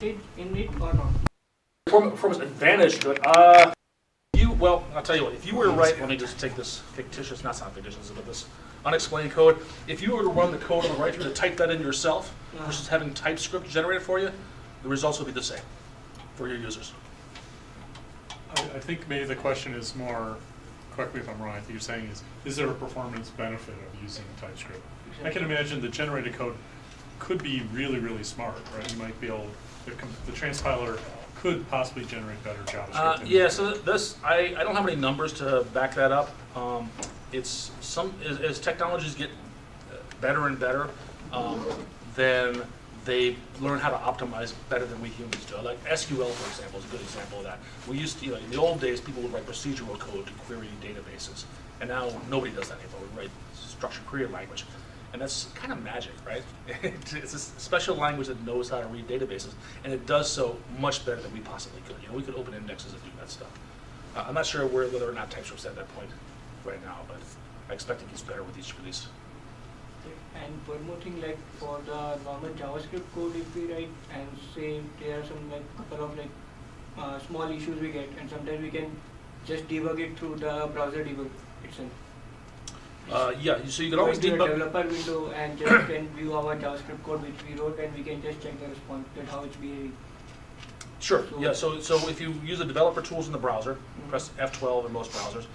in it or not? From an advantage to it, well, I'll tell you what, if you were to write, let me just take this fictitious, not fictitious, but this unexplained code, if you were to run the code on the right, if you were to type that in yourself versus having TypeScript generated for you, the results would be the same for your users. I think maybe the question is more, correct me if I'm wrong, I think you're saying is there a performance benefit of using TypeScript? I can imagine the generated code could be really, really smart, right? You might be able, the transpiler could possibly generate better JavaScript. Yeah, so this, I don't have any numbers to back that up. It's as technologies get better and better, then they learn how to optimize better than we humans do. Like SQL, for example, is a good example of that. We used to, in the old days, people would write procedural code to query databases, and now nobody does that anymore. We write structured query language. And that's kind of magic, right? It's a special language that knows how to read databases, and it does so much better than we possibly could. We could open indexes and do that stuff. I'm not sure whether or not TypeScript's at that point right now, but I expect it gets better with each release. And one more thing, like for the normal JavaScript code, if we write and say there are some couple of small issues we get, and sometimes we can just debug it through the browser debug itself. Yeah, so you can always debug. debug. Developer window and just can view our JavaScript code which we wrote, and we can just check the response, that how it's behaving. Sure. Yeah. So if you use the developer tools in the browser, press F12 in most browsers.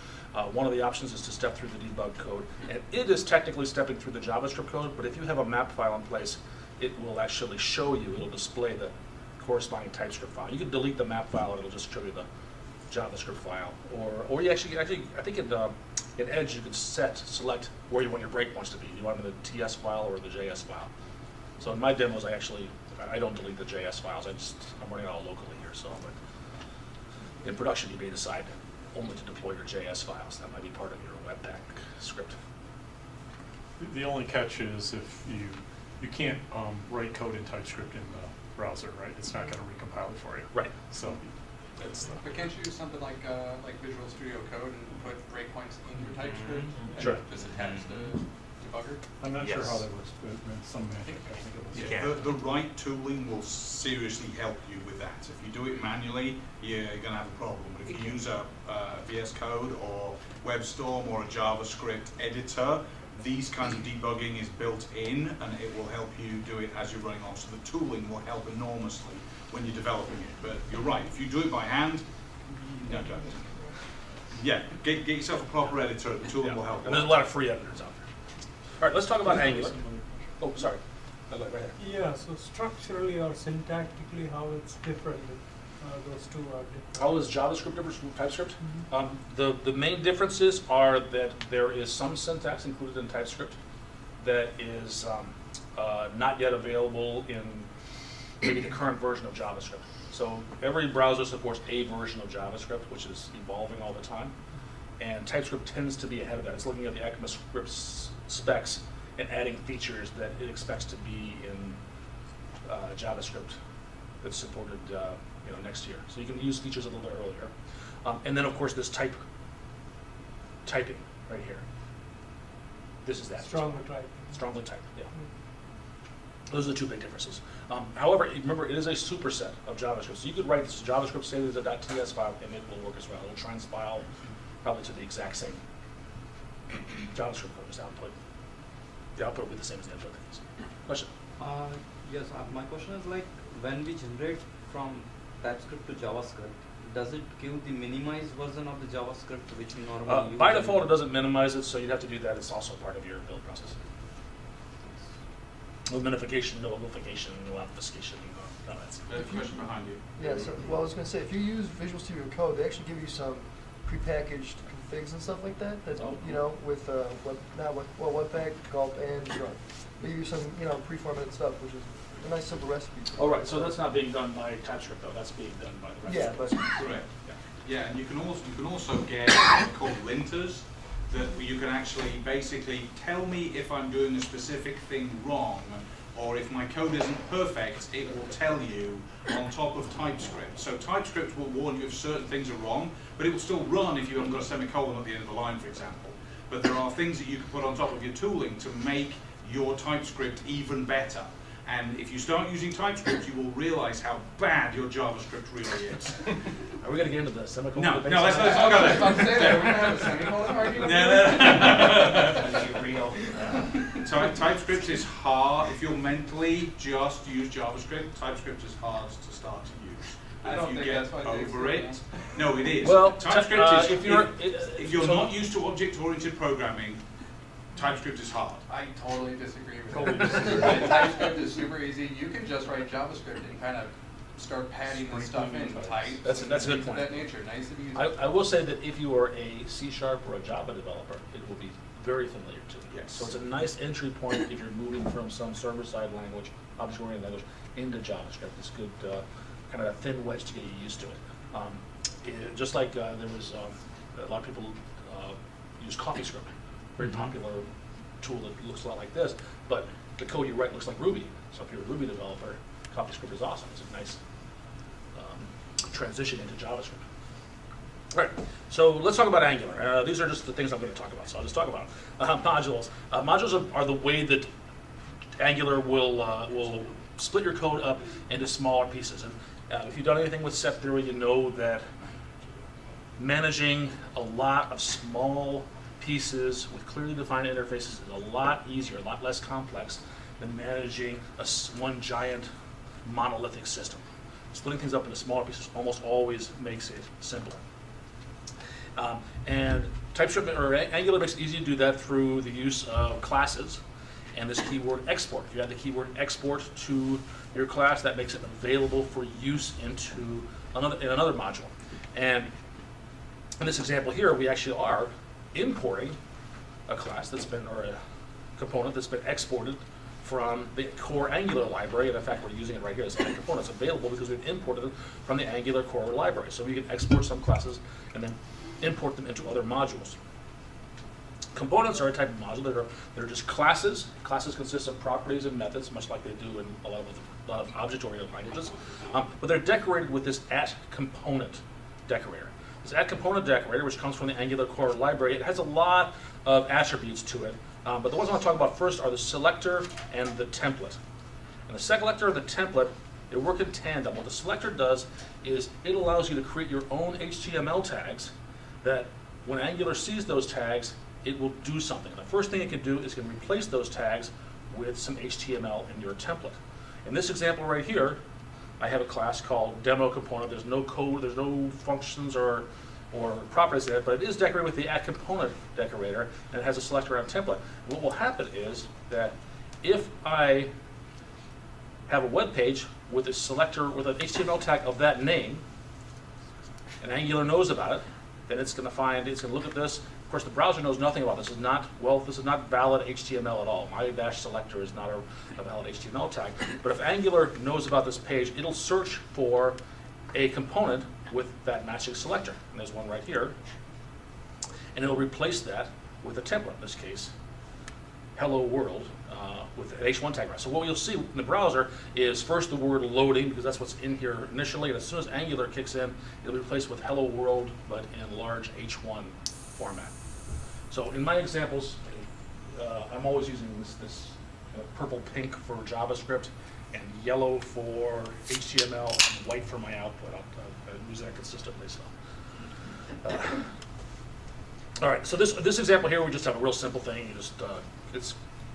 One of the options is to step through the debug code, and it is technically stepping through the JavaScript code. But if you have a map file in place, it will actually show you. It'll display the corresponding TypeScript file. You can delete the map file, and it'll just show you the JavaScript file. Or you actually, I think in Edge you can select where you want your breakpoints to be. You want them in the TS file or the JS file. So in my demos, I don't delete the JS files. I'm running it all locally here. So, but in production, you may decide only to deploy your JS files. That might be part of your Webpack script. The only catch is if you can't write code in TypeScript in the browser, right? It's not going to recompile it for you. Right. So that's. But can't you use something like Visual Studio Code and put breakpoints in your TypeScript? And Sure. just attach the debugger? I'm not sure Yes. how that works, but in some magic, I think it was. Yeah, the right tooling will seriously help you with that. If you do it manually, you're going to have a problem. But if you use a VS Code or WebStorm or a JavaScript editor, these kinds of debugging is built in, and it will help you do it as you're running on. So the tooling will help enormously when you're developing it. But you're right, if you do it by hand, no, don't. Yeah, get yourself a proper editor. The tooling will help. And there's a lot of free editors out there. All right, let's talk about Angular. Oh, sorry. Right here. Yeah, so structurally or syntactically, how it's different, those two are different. How is JavaScript different from TypeScript? The main differences are that there is some syntax included in TypeScript that is not yet available in maybe the current version of JavaScript. So every browser supports a version of JavaScript, which is evolving all the time. And TypeScript tends to be ahead of that. It's looking at the ECMAScript specs and adding features that it expects to be in JavaScript that's supported next year. So you can use features a little bit earlier. And then, of course, this typing right here. This is that. Stronger type. Strongly typed, yeah. Those are the two big differences. However, remember, it is a superset of JavaScript. So you could write this JavaScript, say there's a .ts file, and it will work as well. It'll transpile probably to the exact same JavaScript code as output. The output will be the same as the input. Question? Yes, my question is like when we generate from TypeScript to JavaScript, does it give the minimized version of the JavaScript which we normally use? By default, it doesn't minimize it, so you'd have to do that. It's also part of your build process. No minification, no amplification, no obfuscation. No, that's There's a question behind you. Yeah, so, well, I was going to say, if you use Visual Studio Code, they actually give you some prepackaged configs and stuff like that, with Webpack, Gulp, and Giard. They give you some, pre-formatted stuff, which is a nice simple recipe. all right, so that's not being done by TypeScript, though. That's being done by the rest. Yeah, but Correct. Yeah, and you can also get what are called linters that you can actually basically tell me if I'm doing a specific thing wrong, or if my code isn't perfect, it will tell you on top of TypeScript. So TypeScript will warn you if certain things are wrong, but it will still run if you haven't got a semicolon at the end of the line, for example. But there are things that you can put on top of your tooling to make your TypeScript even better. And if you start using TypeScript, you will realize how bad your JavaScript really is. Are we going to get into the semicolon No, debate? no, let's not go I was about to say that, we're gonna have a semicolon argument? TypeScript is hard. If you're mentally just use JavaScript, TypeScript is hard to start to use. I If don't you think get that's what they over say, it, no, it is. Well, TypeScript is, if you're if you're not used to object-oriented programming, TypeScript is hard. I totally disagree with Totally you. disagree. TypeScript is super easy. You can just write JavaScript and kind of start padding the stuff in, types. That's a and good things of point. that nature, nice and easy. I will say that if you are a C# or a Java developer, it will be very familiar to you. Yes. So it's a nice entry point if you're moving from some server-side language, object-oriented language, into JavaScript. It's good, kind of a thin wedge to get you used to it. Just like there was a lot of people use CoffeeScript, very popular tool that looks a lot like this, but the code you write looks like Ruby. So if you're a Ruby developer, CoffeeScript is awesome. It's a nice transition into JavaScript. All right, so let's talk about Angular. These are just the things I'm going to talk about, so I'll just talk about them. Modules. Modules are the way that Angular will split your code up into smaller pieces. And if you've done anything with set theory, you know that managing a lot of small pieces with clearly defined interfaces is a lot easier, a lot less complex than managing one giant monolithic system. Splitting things up into smaller pieces almost always makes it simpler. And TypeScript or Angular makes it easy to do that through the use of classes and this keyword export. If you add the keyword export to your class, that makes it available for use into another module. And in this example here, we actually are importing a class that's been, or a component that's been exported from the core Angular library, and in fact we're using it right here as a component. It's available because we've imported it from the Angular core library. So we can export some classes and then import them into other modules. Components are a type of module that are just classes. Classes consist of properties and methods, much like they do in a lot of object-oriented languages. But they're decorated with this @component decorator. This @component decorator, which comes from the Angular core library, it has a lot of attributes to it. But the ones I want to talk about first are the selector and the template. And the selector and the template, they work in tandem. What the selector does is it allows you to create your own HTML tags that when Angular sees those tags, it will do something. The first thing it can do is it can replace those tags with some HTML in your template. In this example right here, I have a class called demo component. There's no code, there's no functions or properties in it, but it is decorated with the @component decorator, and it has a selector and template. And what will happen is that if I have a web page with a selector with an HTML tag of that name, and Angular knows about it, then it's going to look at this. Of course, the browser knows nothing about this. This is not valid HTML at all. My dash selector is not a valid HTML tag. But if Angular knows about this page, it'll search for a component with that matching selector. And there's one right here. And it'll replace that with a template, in this case, hello world, with an H1 tag. So what you'll see in the browser is first the word loading, because that's what's in here initially. And as soon as Angular kicks in, it'll be replaced with hello world, but in large H1 format. So in my examples, I'm always using this purple pink for JavaScript and yellow for HTML and white for my output. I use that consistently. So, all right. So this example here, we just have a real simple thing.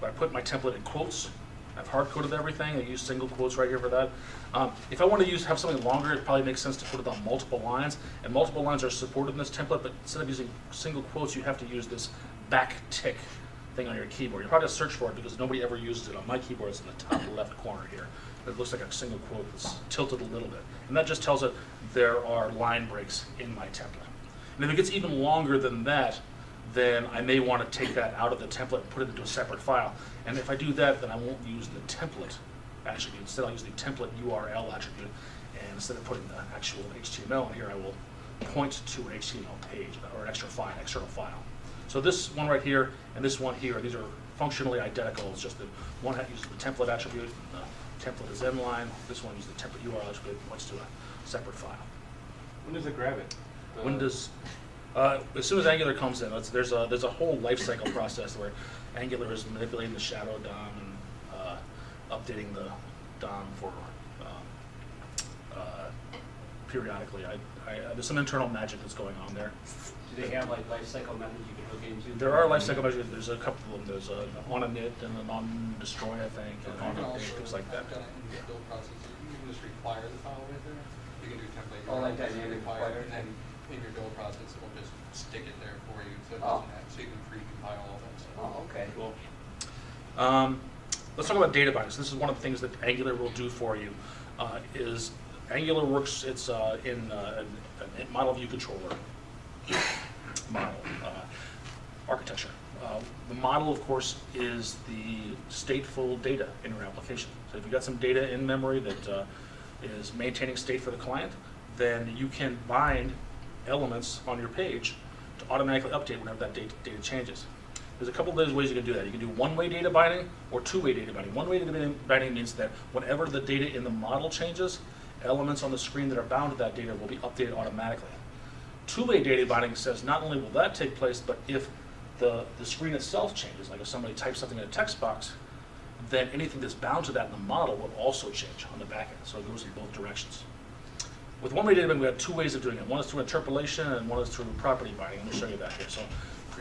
I put my template in quotes. I've hard coded everything. I use single quotes right here for that. If I want to have something longer, it probably makes sense to put it on multiple lines. And multiple lines are supported in this template, but instead of using single quotes, you have to use this back tick thing on your keyboard. You probably have to search for it because nobody ever uses it. On my keyboard, it's in the top left corner here. It looks like a single quote that's tilted a little bit. And that just tells it there are line breaks in my template. And if it gets even longer than that, then I may want to take that out of the template and put it into a separate file. And if I do that, then I won't use the template attribute. Instead, I'll use the template URL attribute. And instead of putting the actual HTML in here, I will point to an HTML page or an external file. So this one right here and this one here, these are functionally identical. It's just that one uses the template attribute, and the template is inline. This one uses the template URL attribute and points to a separate file. When does it grab it? As soon as Angular comes in, there's a whole lifecycle process where Angular is manipulating the shadow DOM and updating the worked on for periodically. There's some internal magic that's going on there. Do they have like LifeCycle methods you can hook into? There are LifeCycle measures. There's a couple of them. There's an on-init and an on-destroy, I think, and You can on-update, also, things like that. I've done it in the build process, you can just require the file right there. You can do template. Oh, like dynamic require. And then in your build process, it'll just stick it there for you, so it Oh. doesn't have, so you can pre-compile all that stuff. Oh, okay. Cool. Let's talk about data bindings. This is one of the things that Angular will do for you. Is Angular works? It's in a model view controller model architecture. The model, of course, is the stateful data in your application. So if you've got some data in memory that is maintaining state for the client, then you can bind elements on your page to automatically update whenever that data changes. There's a couple of ways you can do that. You can do one-way data binding or two-way data binding. One-way data binding means that whenever the data in the model changes, elements on the screen that are bound to that data will be updated automatically. Two-way data binding says not only will that take place, but if the screen itself changes, like if somebody types something in a text box, then anything that's bound to that in the model will also change on the back end. So it goes in both directions. With one-way data binding, we have two ways of doing it. One is through interpolation and one is through property binding. I'm going to show you that here. So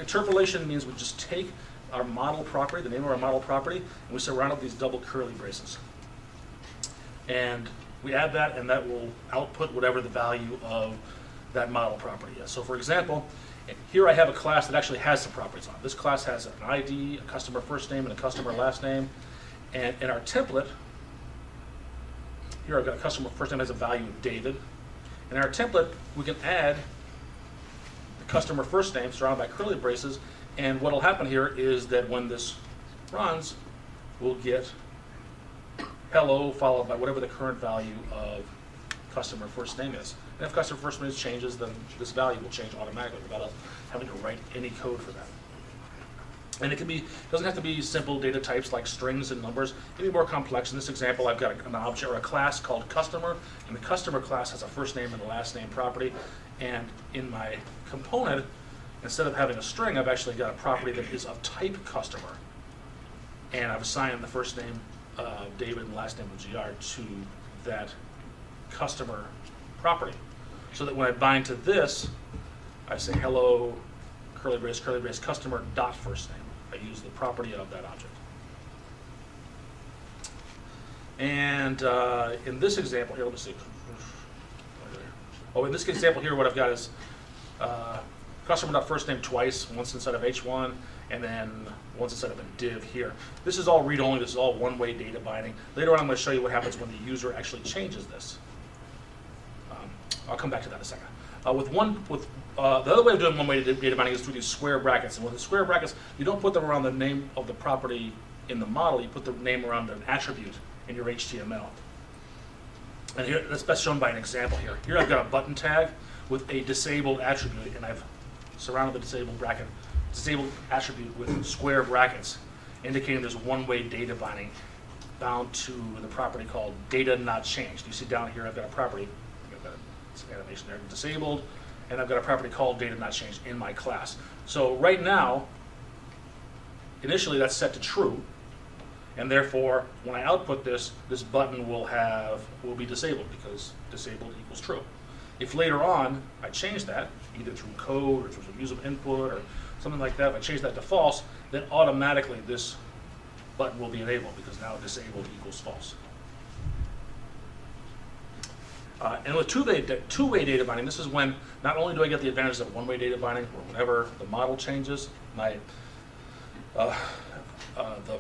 interpolation means we just take our model property, the name of our model property, and we surround it with these double curly braces. And we add that, and that will output whatever the value of that model property is. So for example, here I have a class that actually has some properties on it. This class has an ID, a customer first name, and a customer last name. And in our template, here I've got a customer first name has a value of David. In our template, we can add the customer first name surrounded by curly braces, and what will happen here is that when this runs, we'll get hello followed by whatever the current value of customer first name is. And if customer first name changes, then this value will change automatically without us having to write any code for that. And it can be, doesn't have to be simple data types like strings and numbers. It can be more complex. In this example, I've got an object or a class called customer, and the customer class has a first name and a last name property. And in my component, instead of having a string, I've actually got a property that is of type customer. And I've assigned the first name David and last name of Giard to that customer property. So that when I bind to this, I say hello, curly brace, customer dot first name. I use the property of that object. And in this example here, let me see. Oh, in this example here, what I've got is customer dot first name twice, once inside of H1, and then once inside of a div here. This is all read-only. This is all one-way data binding. Later on, I'm going to show you what happens when the user actually changes this. I'll come back to that in a second. The other way of doing one-way data binding is through these square brackets. And with the square brackets, you don't put them around the name of the property in the model. You put the name around an attribute in your HTML. And here, that's best shown by an example here. Here I've got a button tag with a disabled attribute, and I've surrounded the disabled attribute with square brackets, indicating there's one-way data binding bound to the property called data not changed. You see down here, I've got a property. Animation there, disabled, and I've got a property called data not changed in my class. So right now, initially that's set to true, and therefore when I output this button will be disabled because disabled equals true. If later on I change that, either through code or through some user input or something like that, if I change that to false, then automatically this button will be enabled because now disabled equals false. And with two-way data binding, this is when not only do I get the advantages of one-way data binding, or whenever the model changes, the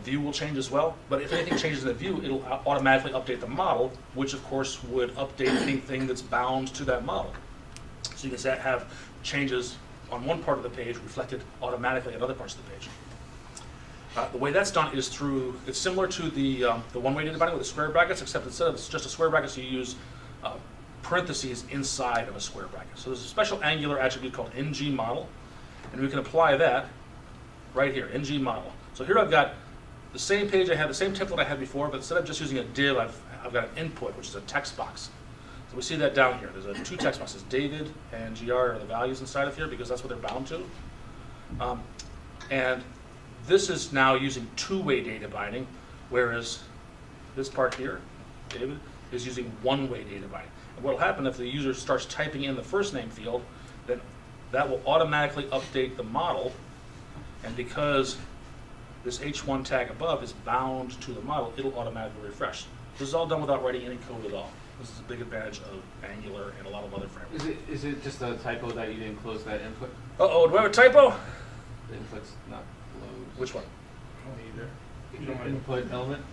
view will change as well. But if anything changes in the view, it'll automatically update the model, which of course would update anything that's bound to that model. So you can have changes on one part of the page reflected automatically on other parts of the page. The way that's done is it's similar to the one-way data binding with the square brackets, except instead of just a square brackets, you use parentheses inside of a square bracket. So there's a special Angular attribute called ngModel, and we can apply that right here, ngModel. So here I've got the same page I had, the same template I had before, but instead of just using a div, I've got an input, which is a text box. So we see that down here. There's two text boxes, David and Giard are the values inside of here because that's what they're bound to. And this is now using two-way data binding, whereas this part here David, is using one-way data binding. And what will happen if the user starts typing in the first name field, then that will automatically update the model, and because this H1 tag above is bound to the model, it'll automatically refresh. This is all done without writing any code at all. This is a big advantage of Angular and a lot of other frameworks. Is it just a typo that you didn't close that input? Uh-oh, do I have a typo? The input's not closed. Which one? You don't mind. Input element?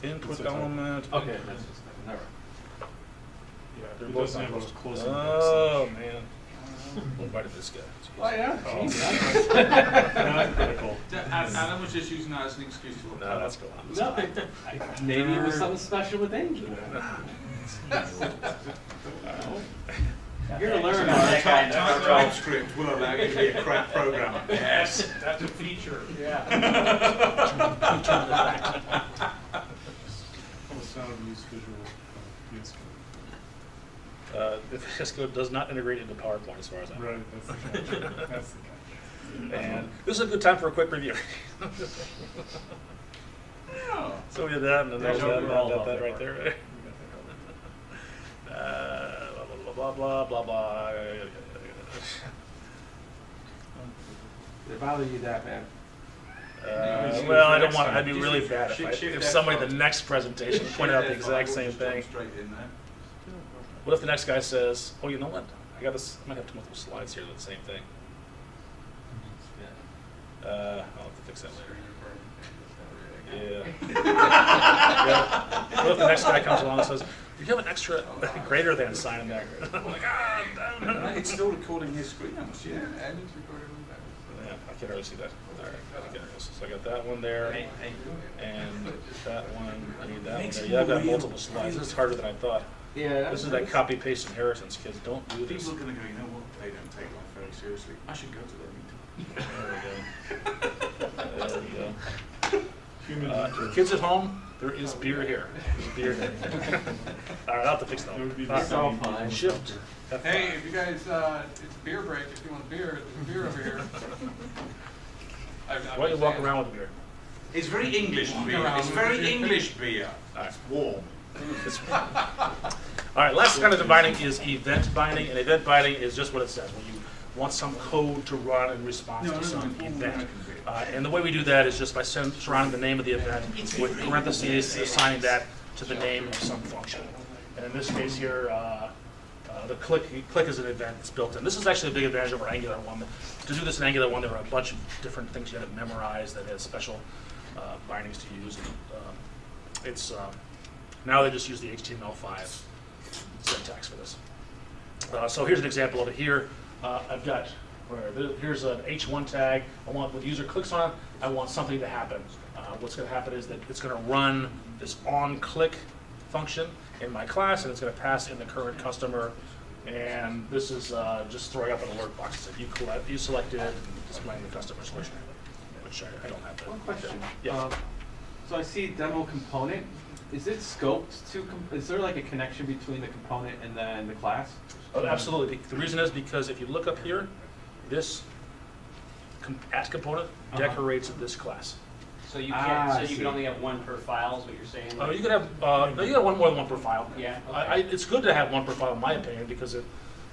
Input It's a typo. element. Okay, that's just, never. Yeah, It they're both doesn't have not a closed. closing Oh, man. What about this guy? Oh, yeah. Oh. Jeez, Not critical. Adam was just using that as an excuse to look No, that's cool. no, maybe it was something special with Angular. You're gonna learn about that guy. TypeScript will allow you to be a crap programmer. Yes. That's a feature. Yeah. Almost not use visual VS The VS Code does not integrate into PowerPoint as far as I know. Code. Right, that's the catch. That's the catch. And this is a good time for a quick review. So we did that, and then there's that, and that right there. Blah, blah, blah, blah, blah. Did it bother you that bad? Well, I don't want, I'd be really bad if somebody in the next presentation pointed out the exact same thing. Straight in there. What if the next guy says, oh, you know what? I got this, I might have multiple slides here that the same thing. I'll have to fix that later. Yeah. Yeah. What if the next guy comes along and says, do you have an extra greater than sign in there? I'm like, It's still recording his screen, I'm assuming. Yeah, and it's recorded on that. yeah, I can't really see that. All right, there it goes. So I got that one there, and that one, I need that one there. Yeah, I've got multiple slides. This is harder than I thought. Yeah. This is that copy-paste inheritance, kids. Don't do this. People are going to go, you know what, they don't take life very seriously. I should go to their meeting. There we go. Human Kids at home, there is beer here. There's beer here. All right, I'll have to fix that That one. would be All the right. same. fine. Shift. F5. Hey, if you guys, it's beer break, if you want beer, there's beer over here. Why don't you walk around with a beer? It's very English beer. It's very English beer. It's warm. All right, last kind of binding is event binding, and event binding is just what it says, when you want some code to run in response to some event. And the way we do that is just by surrounding the name of the event with parentheses, assigning that to the name of some function. And in this case here, the click is an event that's built in. This is actually a big advantage over Angular 1. To do this in Angular 1, there were a bunch of different things you had to memorize that had special bindings to use. Now they just use the HTML5 syntax for this. So here's an example of it here. I've got, here's an H1 tag. I want, when the user clicks on it, I want something to happen. What's going to happen is that it's going to run this on-click function in my class, and it's going to pass in the current customer. And this is just throwing up an alert box that you selected and displaying the customer solution, which I don't have. One question. Yeah. So I see demo component. Is it scoped to, is there like a connection between the component and then the class? Oh, absolutely. The reason is because if you look up here, this at component decorates this class. So you can't, so you can only have one per file is what you're saying? You could have no, you got more than one per file. Yeah, okay. It's good to have one per file, in my opinion, because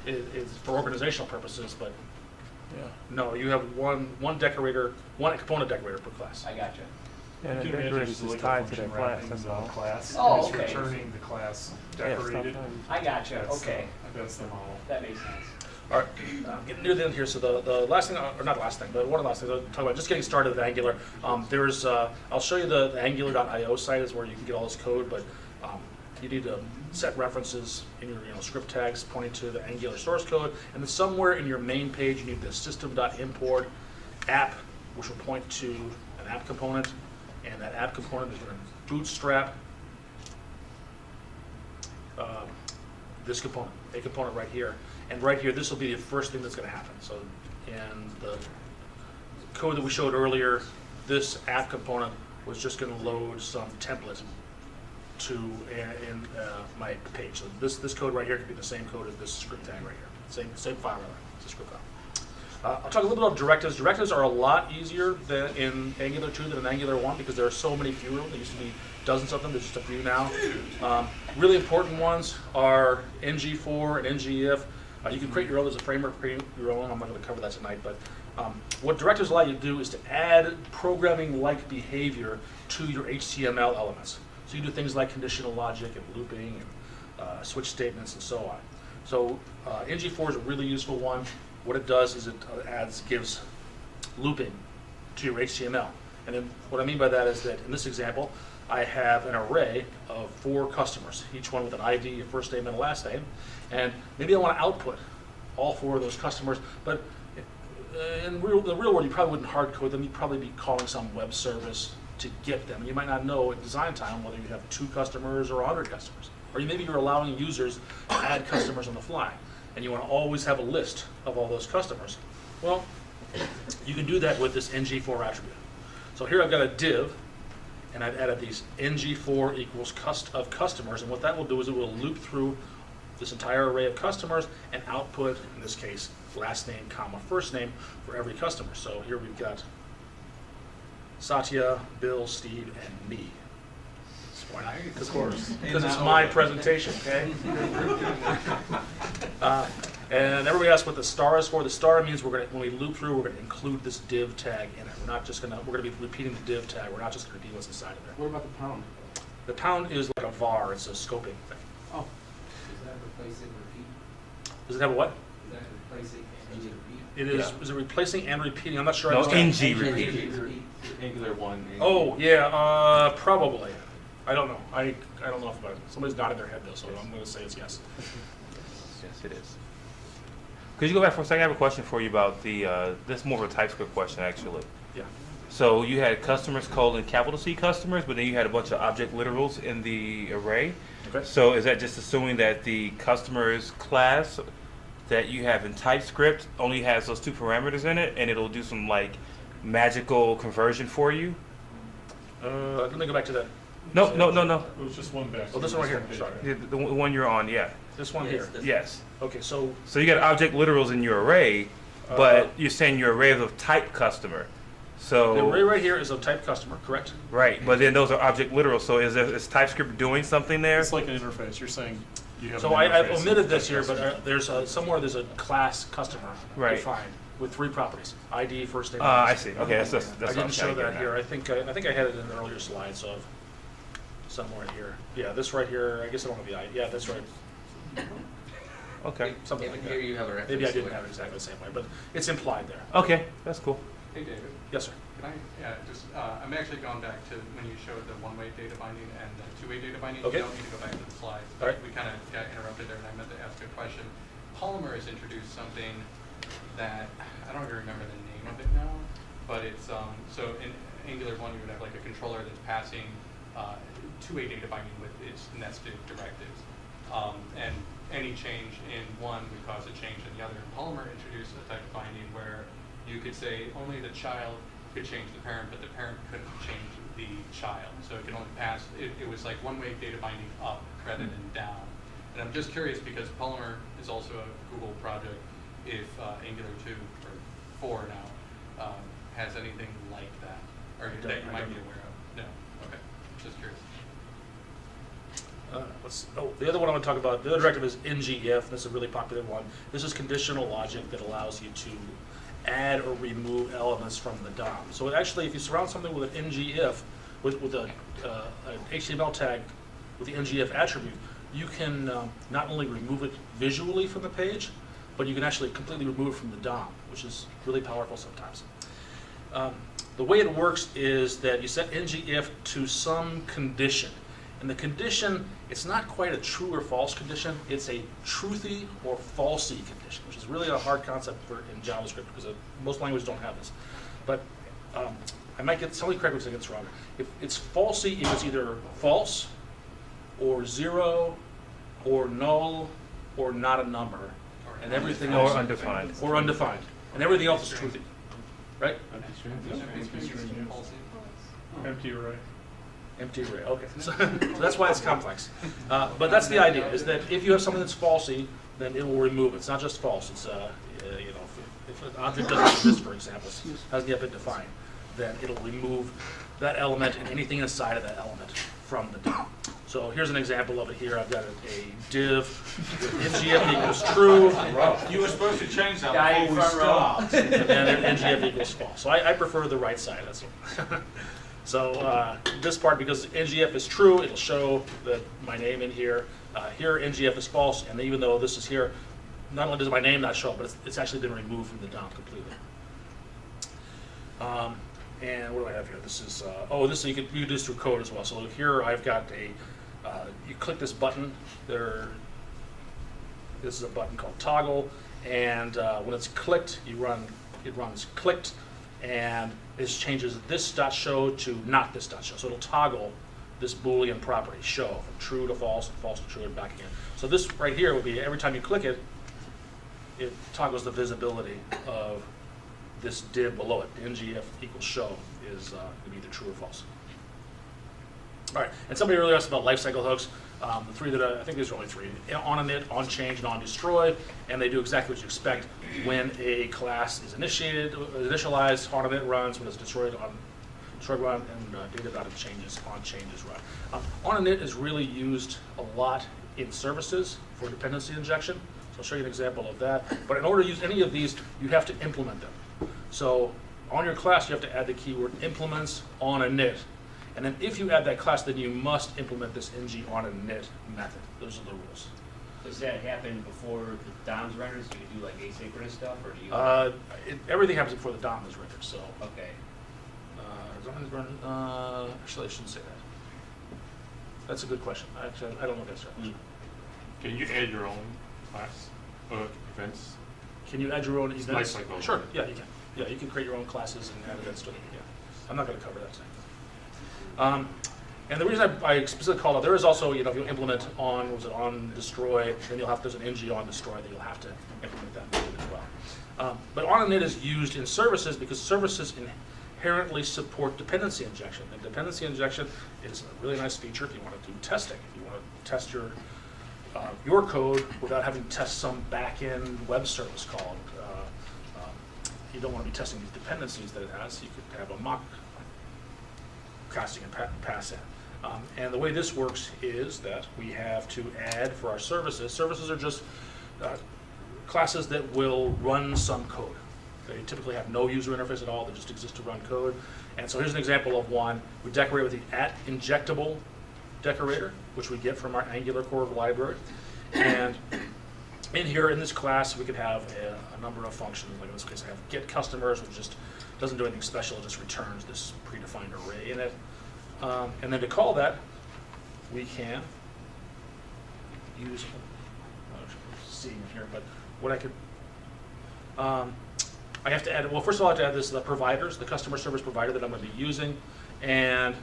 it's for organizational purposes. But no, you have one decorator, one component decorator per class. I gotcha. And the decorator is tied to the class, that's all. Class, Oh, and it's okay. returning the class Yeah, decorated. I gotcha, That's, okay. That's the model. That makes sense. All right, getting near the end here. So the last thing, or not last thing, but one of the last things I'll talk about, just getting started with Angular. There's, I'll show you the Angular.io site is where you can get all this code, but you need to set references in your script tags pointing to the Angular source code, and then somewhere in your main page you need the system.import app, which will point to an app component, and that app component is going to bootstrap this component, a component right here. And right here, this will be the first thing that's going to happen. So in the code that we showed earlier, this app component was just going to load some template to in my page. So this code right here could be the same code as this script tag right here. Same file, rather. It's a script I'll talk a little bit about directives. Directives are a lot easier than in Angular 2 than in Angular 1 because there are so many fewer. There used to be dozens of them. There's just a few now. Really important ones are ng-for and ng-if. You can create your own. There's a framework, create your own. I'm not going to cover that tonight. But what directives allow you to do is to add programming-like behavior to your HTML elements. So you do things like conditional logic and looping and switch statements and so on. So ng-for is a really useful one. What it does is it gives looping to your HTML. And then what I mean by that is that in this example, I have an array of 4 customers, each one with an ID, a first name and a last name. And maybe I want to output all 4 of those customers, but in the real world, you probably wouldn't hard code them. You'd probably be calling some web service to get them. You might not know at design time whether you have 2 customers or 100 customers. Or maybe you're allowing users to add customers on the fly, and you want to always have a list of all those customers. Well, you can do that with this ng-for attribute. So here I've got a div, and I've added these ng-for equals of customers, and what that will do is it will loop through this entire array of customers and output, in this case, last name, comma, first name for every customer. So here we've got Satya, Bill, Steve, and me. Of course, because it's my presentation, okay? And everybody asks what the star is for. The star means when we loop through, we're going to include this div tag in it. We're going to be repeating the div tag. We're not just going to repeat what's inside of there. What about the pound? The pound is like a var. It's a scoping thing. Oh. Does that replace it and repeat? Does it have a what? Does that replace it and repeat? It is. Yeah. Is it replacing and repeating? I'm not sure. I No, understand. ng repeat. Angular 1. Oh yeah, probably. I don't know. I don't know if somebody's nodding their head though, so I'm going to say it's yes. Yes, it is. Could you go back for a second? I have a question for you about the, this is more of a TypeScript question actually. Yeah. So you had customers colon capital C customers, but then you had a bunch of object literals in the array. Okay. So is that just assuming that the customers class that you have in TypeScript only has those 2 parameters in it, and it'll do some like magical conversion for you? Let me go back to that. No. It was just one back. Oh, this one right here. page. Sorry. The one you're on, yeah. This one here. Yes. Okay, so So you got object literals in your array, but you're saying your array is of type customer. So the array right here is a type customer, correct? right, but then those are object literals. So is TypeScript doing something there? It's like an interface. You're saying you have. So an I've interface omitted of this here, customer. but there's somewhere there's a class customer Right. defined with 3 properties: ID, first name. and I last see. name. Okay, that's I what I'm didn't show trying to that get here. at. I think I had it in the earlier slides of somewhere here. Yeah, this right here. I guess I don't have the ID. Yeah, that's right. Okay. Something like Here that. you have a reference. Maybe I to didn't it. have it exactly the same way, but it's implied there. Okay, that's cool. Hey, David. Yes, sir. Can I, I'm actually going back to when you showed the one-way data binding and the two-way data binding. Okay. You don't need to go back to the slides. All right. We kind of got interrupted there, and I meant to ask a question. Polymer has introduced something that, I don't even remember the name of it now, but it's, so in Angular 1, you would have like a controller that's passing two-way data binding with its nested directives. And any change in one would cause a change in the other. And Polymer introduced a type of binding where you could say only the child could change the parent, but the parent couldn't change the child. So it can only pass, it was like one-way data binding up rather than down. And I'm just curious because Polymer is also a Google project, if Angular 2 or 4 now has anything like that, or that you might be aware of. No, okay, just curious. The other one I want to talk about, the other directive is ng-if. This is a really popular one. This is conditional logic that allows you to add or remove elements from the DOM. So actually, if you surround something with an ng-if, with an HTML tag with the ng-if attribute, you can not only remove it visually from the page, but you can actually completely remove it from the DOM, which is really powerful sometimes. The way it works is that you set ng-if to some condition. And the condition, it's not quite a true or false condition, it's a truthy or falsy condition, which is really a hard concept in JavaScript because most languages don't have this. But I might get, somebody correct me if I get this wrong. If it's falsy, if it's either false or 0 or null or not a number, and everything else. Or undefined. Or undefined. And everything else is truthy, right? Empty array. Empty array, okay. So that's why it's complex. But that's the idea, is that if you have something that's falsy, then it will remove it. It's not just false. It's, if an object doesn't exist, for example, hasn't yet been defined, then it'll remove that element and anything inside of that element from the div. So here's an example of it here. I've got a div with ngF equals true, You were supposed to change that Guy in before we front row. start. and then ngF equals false. So I prefer the right side. That's all. So this part, because ngF is true, it'll show that my name in here. Here ngF is false, and even though this is here, not only does my name not show up, but it's actually been removed from the DOM completely. And what do I have here? This is, this you can do this through code as well. So here I've got you click this button, this is a button called toggle, and when it's clicked, it runs clicked, and this changes this dot show to not this dot show. So it'll toggle this Boolean property show from true to false and false to true and back again. So this right here would be every time you click it, it toggles the visibility of this div below it. ngF equals show is going to be either true or false. All right, and somebody earlier asked about LifeCycle hooks. The three that I think there's only three: on init, on change, and on destroy, and they do exactly what you expect. When a class is initialized, on init runs. When it's destroyed, on destroy run, and data about it changes, on changes run. On init is really used a lot in services for dependency injection. So I'll show you an example of that. But in order to use any of these, you have to implement them. So on your class, you have to add the keyword implements on init. And then if you add that class, then you must implement this ng on init method. Those are the rules. Does that happen before the DOM's rendered, so you can do like asynchronous stuff, or do you? Everything happens before the DOM is rendered. So Okay. Actually, I shouldn't say that. That's a good question. Actually, I don't know the answer. Can you add your own class events? Can you add your own events? LifeCycle. Sure. Yeah, you can. Yeah, you can create your own classes and add events to it. Yeah. I'm not going to cover that today. And the reason I specifically called out, there is also, if you implement on destroy, then there's an ng on destroy that you'll have to implement that method as well. But on init is used in services because services inherently support dependency injection. And dependency injection is a really nice feature if you want to do testing. If you want to test your code without having to test some back-end web service call. You don't want to be testing these dependencies that it has. You could have a mock casting and pass in. And the way this works is that we have to add for our services. Services are just classes that will run some code. They typically have no user interface at all. They just exist to run code. And so here's an example of one. We decorate with the @injectable decorator, which we get from our Angular core library. And in here, in this class, we could have a number of functions. Like in this case, I have get customers, which just doesn't do anything special. It just returns this predefined array in it. And then to call that, we can use, seeing here, but what I could, I have to add, well, first of all, I have to add the providers, the customer service provider that I'm going to be using. And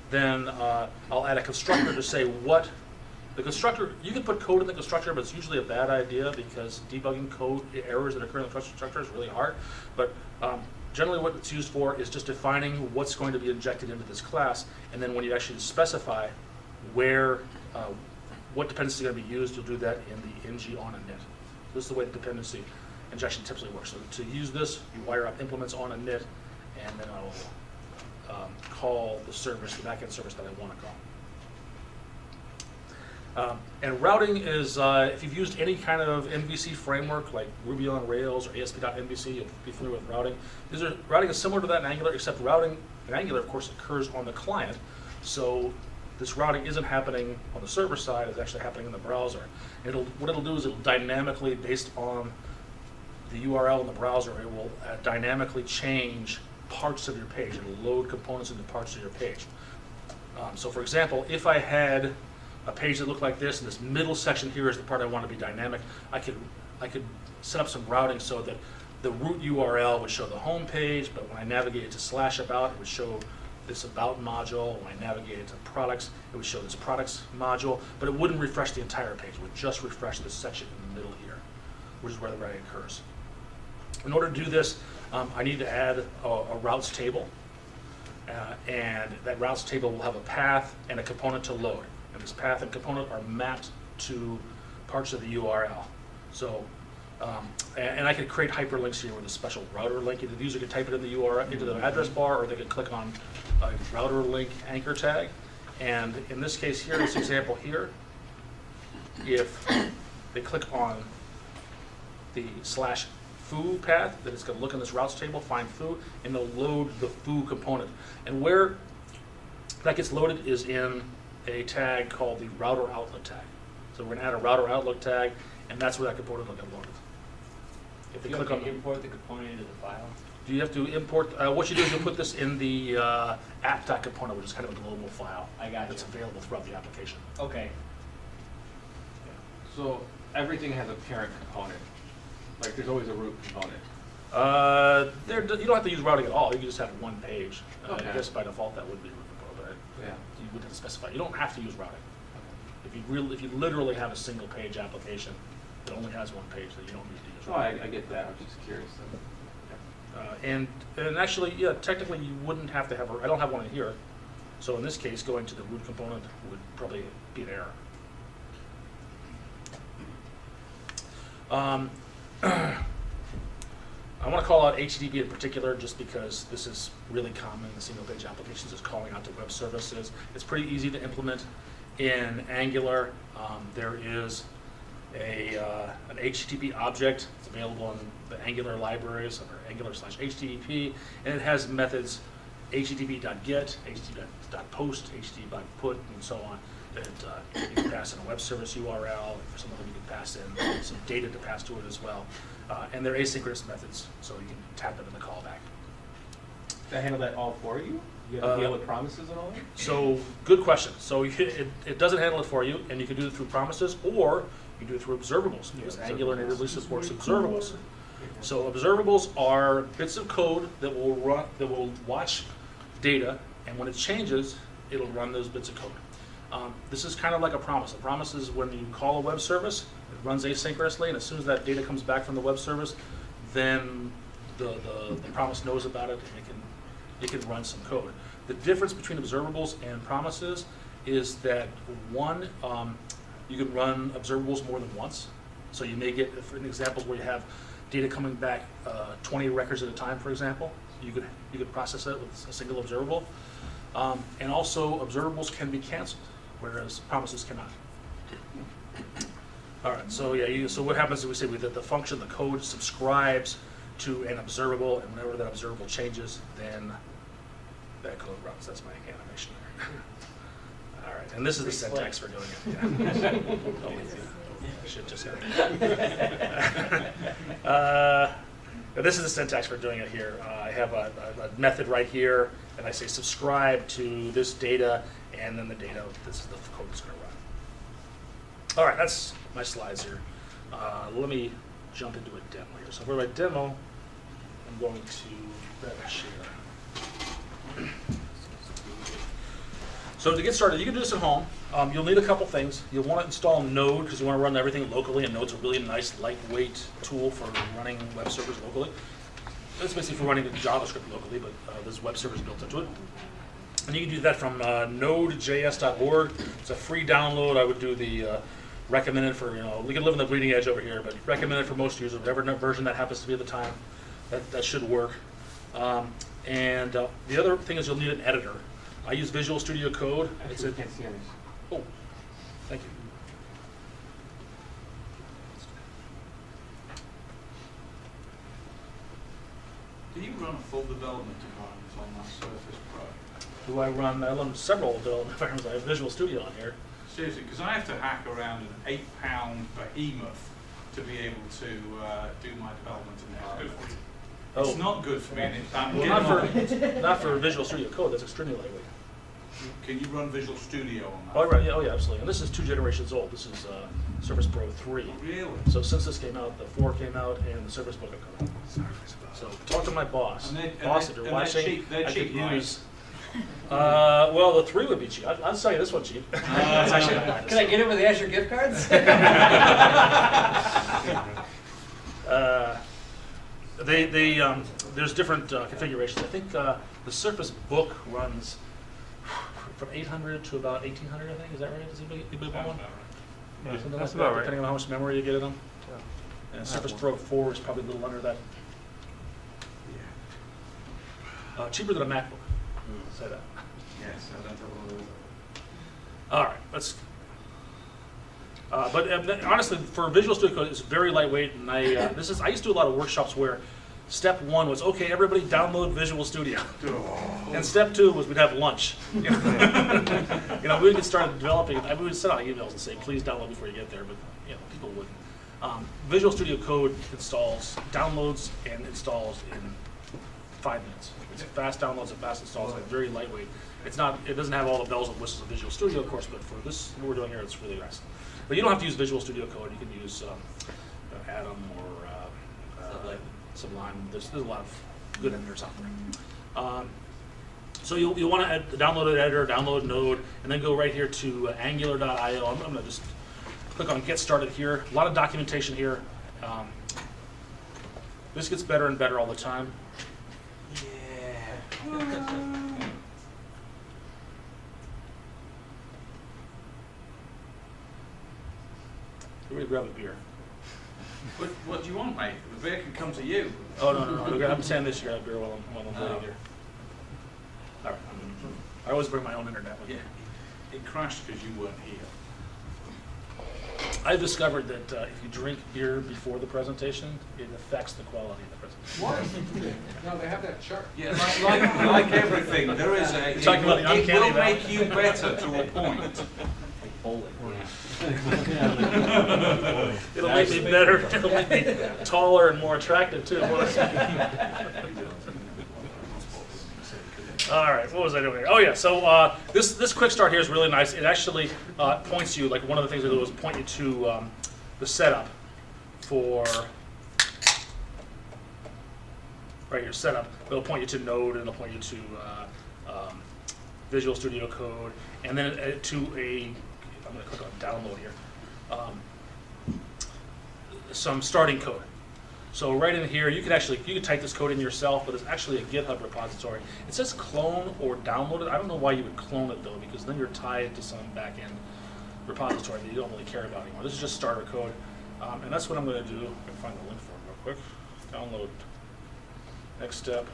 then I'll add a constructor to say what the constructor, you can put code in the constructor, but it's usually a bad idea because debugging code errors that occur in the constructor is really hard. But generally what it's used for is just defining what's going to be injected into this class, and then when you actually specify where, what dependency is going to be used, you'll do that in the ng on init. This is the way the dependency injection typically works. So to use this, you wire up implements on init, and then I'll call the service, the backend service that I want to call. And routing is, if you've used any kind of MVC framework like Ruby on Rails or ASP.MVC, you'll be familiar with routing. Routing is similar to that in Angular, except routing in Angular, of course, occurs on the client. So this routing isn't happening on the server side, it's actually happening in the browser. What it'll do is it'll dynamically, based on the URL in the browser, it will dynamically change parts of your page. It'll load components into parts of your page. So for example, if I had a page that looked like this, and this middle section here is the part I want to be dynamic, I could set up some routing so that the root URL would show the home page, but when I navigated to /about, it would show this about module. When I navigated to products, it would show this products module, but it wouldn't refresh the entire page. It would just refresh this section in the middle here, which is where the routing occurs. In order to do this, I need to add a routes table, and that routes table will have a path and a component to load. And this path and component are mapped to parts of the URL. So And I could create hyperlinks here with a special router link. The user could type it in the URL into the address bar, or they could click on a router link anchor tag. And in this case here, this example here, if they click on the /foo path, that it's going to look in this routes table, find foo, and they'll load the foo component. And where that gets loaded is in a tag called the router outlet tag. So we're going to add a router outlet tag, and that's where that component will get loaded. If they You click have on to import the component into the file? do you have to import, what you do is you'll put this in the app.component, which is kind of a global file. I got That's you. available throughout the application. Okay. So everything has a parent component. Like there's always a root component. You don't have to use routing at all. You can just have one page. Okay. I guess by default that would be root component, but Yeah. you would have to specify. You don't have to use routing. If you literally have a single page application that only has one page, that you don't need to use Oh, routing. I get that. I'm just curious. And actually, yeah, technically you wouldn't have to have I don't have one in here. So in this case, going to the root component would probably be an error. I want to call out HTTP in particular just because this is really common in single page applications, is calling out to web services. It's pretty easy to implement in Angular. There is an HTTP object. It's available in the Angular libraries, or Angular/HTTP, and it has methods http.get, http.post, http.put, and so on. That you can pass in a web service URL. For some of them, you can pass in some data to pass to it as well. And they're asynchronous methods, so you can tap them in the callback. Does I handle that all for you? You have to deal with promises and all that? So, good question. So it doesn't handle it for you, and you can do it through promises, or you can do it through observables, because Angular natively supports observables. So observables are bits of code that will watch data, and when it changes, it'll run those bits of code. This is kind of like a promise. A promise is when you call a web service, it runs asynchronously, and as soon as that data comes back from the web service, then the promise knows about it, and it can run some code. The difference between observables and promises is that one, you can run observables more than once. So you may get, for examples where you have data coming back 20 records at a time, for example, you could process it with a single observable. And also, observables can be canceled, whereas promises cannot. All right, so yeah, so what happens is we say that the function, the code subscribes to an observable, and whenever that observable changes, then that code runs. That's my animation there. All right, and this is the syntax for doing it. Yeah. Oh, I should just have this is the syntax for doing it here. I have a method right here, and I say subscribe to this data, and then the data, this is the code that's going to run. All right, that's my slides here. Let me jump into a demo here. So for my demo, I'm going to grab a share. So to get started, you can do this at home. You'll need a couple things. You'll want to install Node because you want to run everything locally, and Node's a really nice, lightweight tool for running web servers locally. It's basically for running JavaScript locally, but there's web servers built into it. And you can do that from nodejs.org. It's a free download. I would do the recommended for, we can live on the bleeding edge over here, but recommended for most users, whatever version that happens to be at the time. That should work. And the other thing is you'll need an editor. I use Visual Studio Code. Actually, we can't see any. Oh, thank you. Do you run a full development environment on that Surface Pro? Do I run several development environments? I have Visual Studio on here. Seriously, because I have to hack around an 8-pound behemoth to be able to do my development environment. Oh. It's not good for me. And I'm Well, getting not for Visual Studio Code. That's extremely lightweight. Can you run Visual Studio on that? Oh, right. Yeah, absolutely. And this is 2 generations old. This is Surface Pro 3. Really? So since this came out, the 4 came out, and the Surface Book have come out. So talk to my boss. Boss, if you're watching, they're I cheap, could right? use. Well, the 3 would be cheap. I'll sell you this one cheap. It's actually not bad. Can I get it with the Azure gift cards? There's different configurations. I think the Surface Book runs from 800 to about 1800. I think, is that right? Does anybody want one? Yeah, Something that's like about that, right. depending on how much memory you get in them. And Surface Pro 4 is probably a little under that. Cheaper than a MacBook. Say that. Yes, I don't have one of those. All right, let's. But honestly, for Visual Studio Code, it's very lightweight, and I used to do a lot of workshops where step one was, okay, everybody download Visual Studio, and step two was we'd have lunch. You know, we would get started developing. We would send out emails and say, please download before you get there, but people wouldn't. Visual Studio Code downloads and installs in 5 minutes. It's fast downloads and fast installs, and very lightweight. It doesn't have all the bells and whistles of Visual Studio, of course, but for this, what we're doing here, it's really nice. But you don't have to use Visual Studio Code. You can use Atom or Sublime. There's a lot of good editors out there. So you'll want to download an editor, download Node, and then go right here to angular.io. I'm going to just click on Get Started here. A lot of documentation here. This gets better and better all the time. We're going to grab a beer. What do you want, mate? The beer can come to you. Oh, no. I'm saying this, you grab a beer while I'm waiting here. All right. I always bring my own internet with me. It crashed because you weren't here. I've discovered that if you drink beer before the presentation, it affects the quality of the presentation. What? No, they have that chart. Yeah, like everything, there is a. You're talking about the it uncanny will valley. make you better to a point. It'll make me better. It'll make me taller and more attractive too. All right, what was I doing here? Oh yeah, so this quick start here is really nice. It actually points you, like one of the things I do is point you to the setup for, right here, setup. It'll point you to Node, and it'll point you to Visual Studio Code, and then to I'm going to click on download here, some starting code. So right in here, you can type this code in yourself, but it's actually a GitHub repository. It says clone or download it. I don't know why you would clone it though, because then you're tied to some back-end repository that you don't really care about anymore. This is just starter code, and that's what I'm going to do. I can find the link for it real quick. Download. Next step.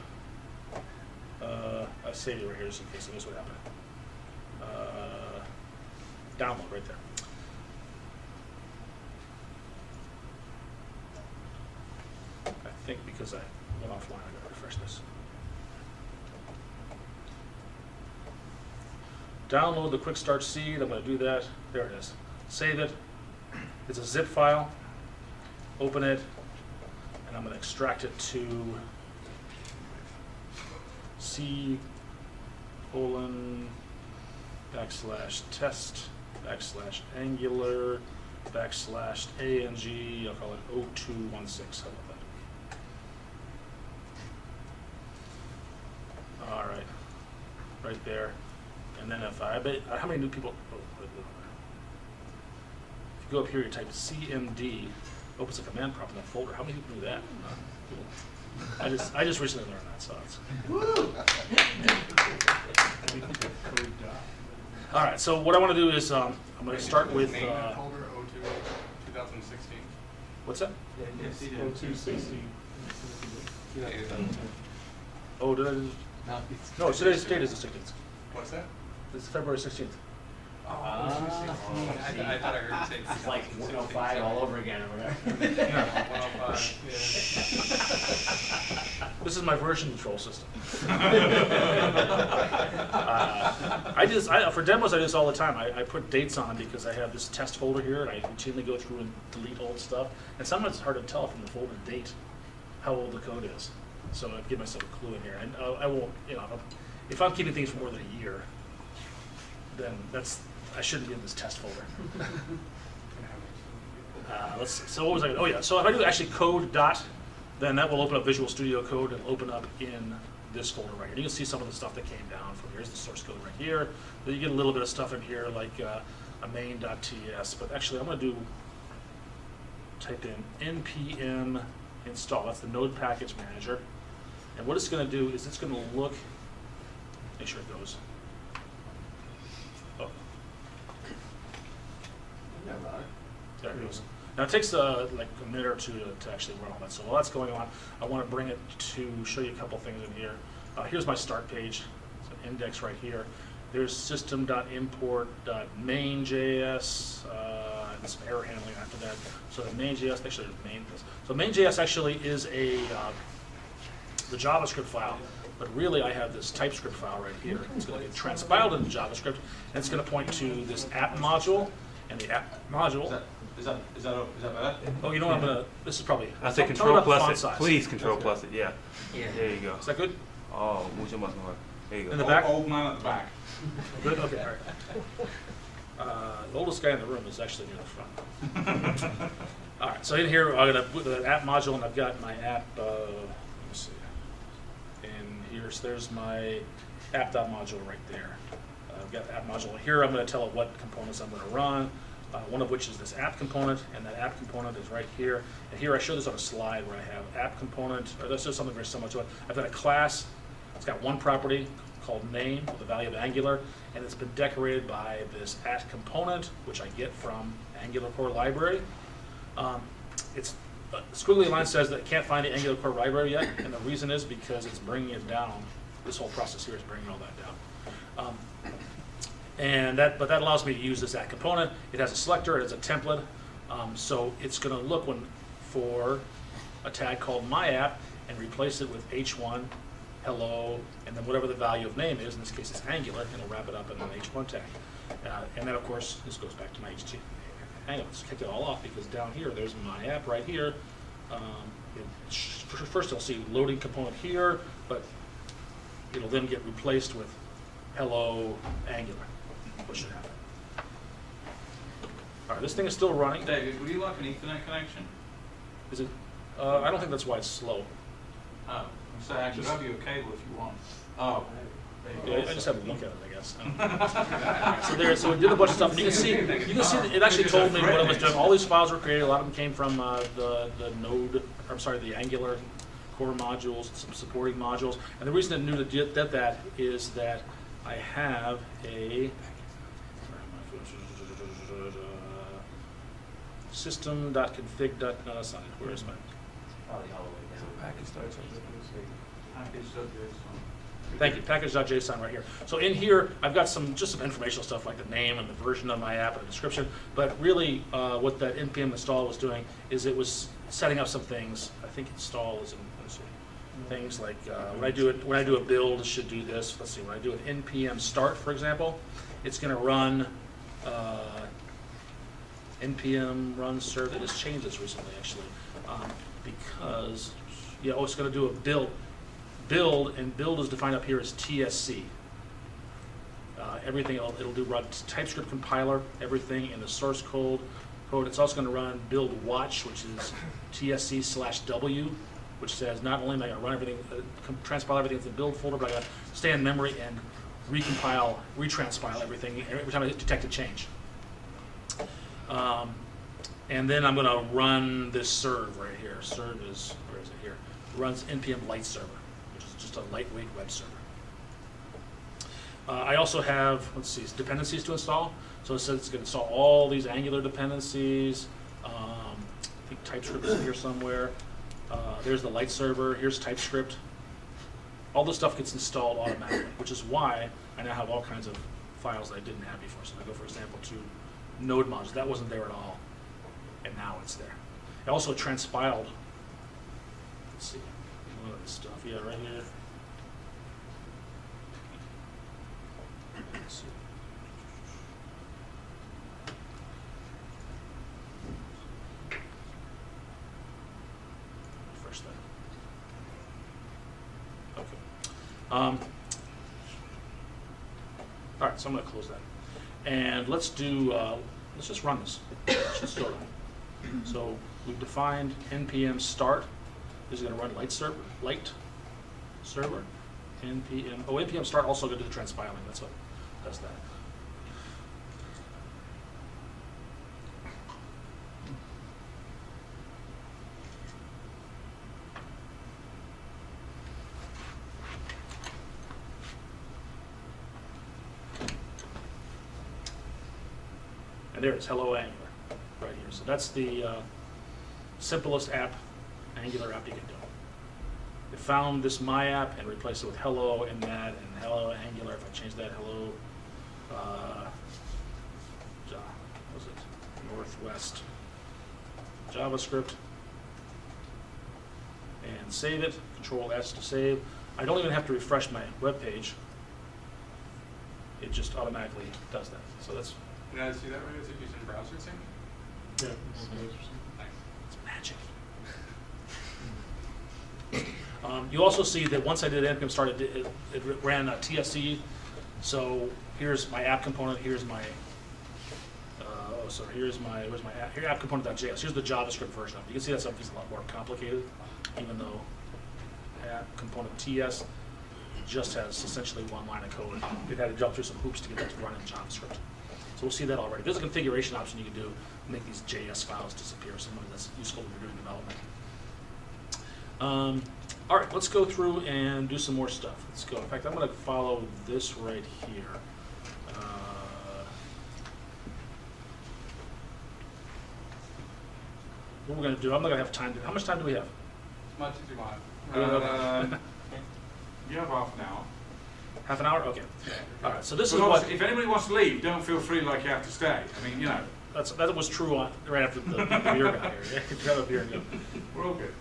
I saved it right here just in case I miss what happened. Download right there. I think because I went offline, I gotta refresh this. Download the quick start seed. I'm gonna do that. There it is. Save it. It's a zip file. Open it, and I'm gonna extract it to C:\\test /Angular /ANG. I'll call it 0216. How about that? All right, right there. And then if I bet, how many new people? Oh, if you go up here, you type CMD, opens a command prompt in that folder. How many people do that? I just recently learned that, so it's. All right, so what I want to do is I'm going to start with. Name that folder 02 2016. What's that? Yeah, Oh, did I? No, today's date is the 16th. What's that? It's February 16th. I thought I heard it say. It's like 105 all over again or whatever. Yeah. 105. Yeah. This is my version control system. For demos, I do this all the time. I put dates on because I have this test folder here, and I routinely go through and delete old stuff. And sometimes it's hard to tell from the folder date how old the code is. So I give myself a clue in here. And I won't, if I'm keeping things for more than a year, then I shouldn't be in this test folder. Let's see. So what was I going to? Oh yeah. So if I do actually code dot, then that will open up Visual Studio Code and open up in this folder right here. You can see some of the stuff that came down from here's the source code right here. Then you get a little bit of stuff in here like a main.ts. But actually, I'm going to type in npm install. That's the Node Package Manager. And what it's going to do is it's going to look. Make sure it goes. Oh. There it goes. Now Now it takes like a minute or two to actually run all that. So while that's going on, I want to bring it to show you a couple things in here. Here's my start page. It's an index right here. There's system.import.main.js and some error handling after that. So the main.js, actually there's main. So main.js actually is the JavaScript file, but really I have this TypeScript file right here. It's going to get transpiled into JavaScript, and it's going to point to this app module, and the app module. Is that better? Oh, you know what? I'm gonna. This is probably. I say tell me control about the plus font it. size. Please control plus it. Yeah. Yeah. There you go. Is that good? Oh, mucho más mejor. There you go. In the back? Old man at the back. Good. Okay. All right. The oldest guy in the room is actually near the front. All right. So in here, I'm gonna put the app module, and I've got my app. Let me see. And there's my app.module right there. I've got the app module here. I'm going to tell it what components I'm going to run. One of which is this app component, and that app component is right here. And here I show this on a slide where I have app component, or this is something very similar to it. I've got a class. It's got one property called name with the value of Angular, and it's been decorated by this at component, which I get from Angular core library. It's squiggly line says that it can't find the Angular core library yet, and the reason is because it's bringing it down. This whole process here is bringing all that down. But that allows me to use this at component. It has a selector, it has a template, so it's going to look for a tag called myapp and replace it with h1, hello, and then whatever the value of name is. In this case, it's Angular, and it'll wrap it up in an h1 tag. And then, of course, this goes back to my HT. Hang on, let's kick it all off because down here, there's my app right here. First, you'll see loading component here, but it'll then get replaced with hello Angular. What should happen? All right, this thing is still running. David, would you like an Ethernet connection? Is it? I don't think that's why it's slow. Oh, so I could have you a cable if you want. Oh. Yeah, I just have to look at it, I guess. So we did a bunch of stuff. And you can see that it actually told me what I was doing. All these files were created. A lot of them came from the Node. I'm sorry, the Angular core modules, some supporting modules. And the reason it knew to did that is that I have a system.config. No, that's not it. Where is my? Thank you, package.json right here. So in here, I've got some informational stuff like the name and the version of my app and the description. But really, what that npm install was doing is it was setting up some things. I think install is in things like when I do a build, it should do this. Let's see. When I do an npm start, for example, it's going to run npm run serve. They just changed this recently, actually, because it's going to do a build. And build is defined up here as TSC. Everything it'll do run TypeScript compiler, everything in the source code. It's also going to run build watch, which is TSC/W, which says not only am I going to run everything, transpile everything into the build folder, but I got to stay in memory and recompile, retranspile everything every time I detect a change. And then I'm going to run this serve right here. Serve is, where is it here? It runs npm light server, which is just a lightweight web server. I also have, dependencies to install. So it says it's going to install all these Angular dependencies. I think TypeScript is in here somewhere. There's the light server. Here's TypeScript. All this stuff gets installed automatically, which is why I now have all kinds of files that I didn't have before. So I go, for example, to node modules. That wasn't there at all, and now it's there. It also transpiled. Let's see, one of this stuff. Yeah, right here. Let's see. Refresh that. Okay. All right, so I'm going to close that. And let's just run this. Let's just go run. So we've defined npm start. This is going to run light server, npm. Oh, npm start also going to do the transpiling. That's what does that. And there it's hello Angular right here. So that's the simplest Angular app you can do. It found this my app and replaced it with hello and that and hello Angular. If I change that, hello, what was it? Northwest JavaScript, and save it. Control S to save. I don't even have to refresh my web page. It just automatically does that. So that's Did I see that right? Is it using browser sync? Yeah. Nice. it's magic. You also see that once I did npm start, it ran a TSC. So here's my app component. Here's my where's my app? Here, app component.js. Here's the JavaScript version of it. You can see that something's a lot more complicated, even though app component TS just has essentially one line of code. We've had to jump through some hoops to get that to run in JavaScript. So we'll see that already. There's a configuration option you can do to make these JS files disappear. Something that's useful when you're doing development. All right, let's go through and do some more stuff. Let's go. In fact, I'm going to follow this right here. What we're going to do, I'm not going to have time to. How much time do we have? As much as you want. You have half an hour. Half an hour? Okay. All right, so this is But what. obviously, if anybody wants to leave, don't feel free like you have to stay. I mean, you know, That was true right after the beer got here. Yeah, grab a beer and go. we're all good.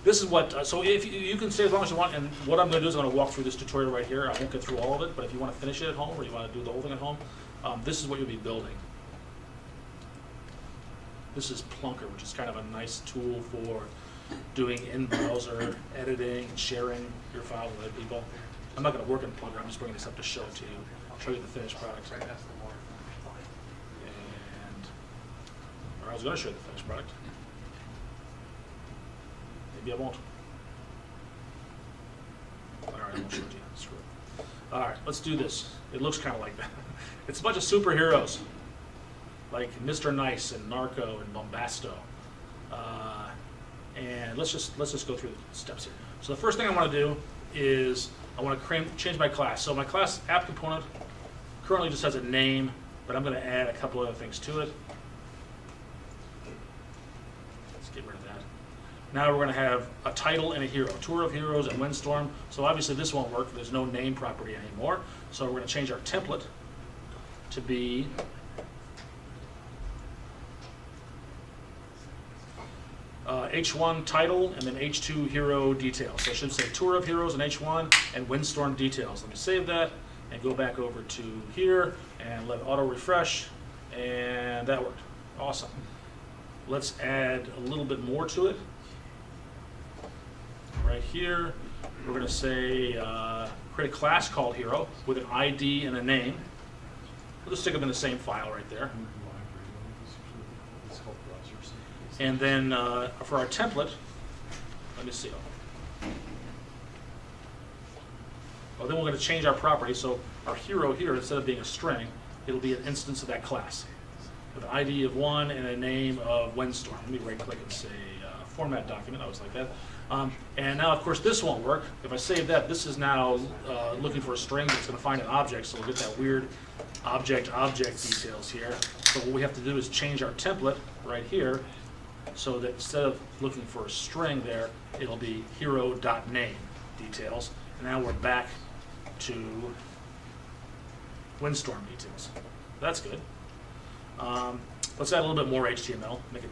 This is what, so if you can stay as long as you want, and what I'm going to do is I'm going to walk through this tutorial right here. I won't get through all of it, but if you want to finish it at home or you want to do the whole thing at home, this is what you'll be building. This is Plunker, which is kind of a nice tool for doing in-browser editing and sharing your files with other people. I'm not going to work in Plunker. I'm just bringing this up to show it to you, show you the finished product. Right, that's the more. Or I was going to show you the finished product. Maybe I won't. All right, I won't show it to you. Screw it. All right, let's do this. It looks kind of like that. It's a bunch of superheroes, like Mr. Nice and Narco and Bombasto. And let's just go through the steps here. So the first thing I want to do is I want to change my class. So my class app component currently just has a name, but I'm going to add a couple other things to it. Let's get rid of that. Now we're going to have a title and a hero, Tour of Heroes and Windstorm. So obviously this won't work. There's no name property anymore. So we're going to change our template to be H1 title and then H2 hero details. So I should say Tour of Heroes and H1 and Windstorm details. Let me save that and go back over to here and let auto refresh, and that worked. Awesome. Let's add a little bit more to it. Right here, we're going to say create a class called hero with an ID and a name. We'll just stick them in the same file right there. And then for our template, let me see. Well, then we're going to change our property. So our hero here, instead of being a string, it'll be an instance of that class with an ID of 1 and a name of Windstorm. Let me right-click and say format document. I was like that. And now, of course, this won't work. If I save that, this is now looking for a string that's going to find an object. So we'll get that weird object details here. So what we have to do is change our template right here, so that instead of looking for a string there, it'll be hero.name details. And now we're back to Windstorm details. That's good. Let's add a little bit more HTML, make it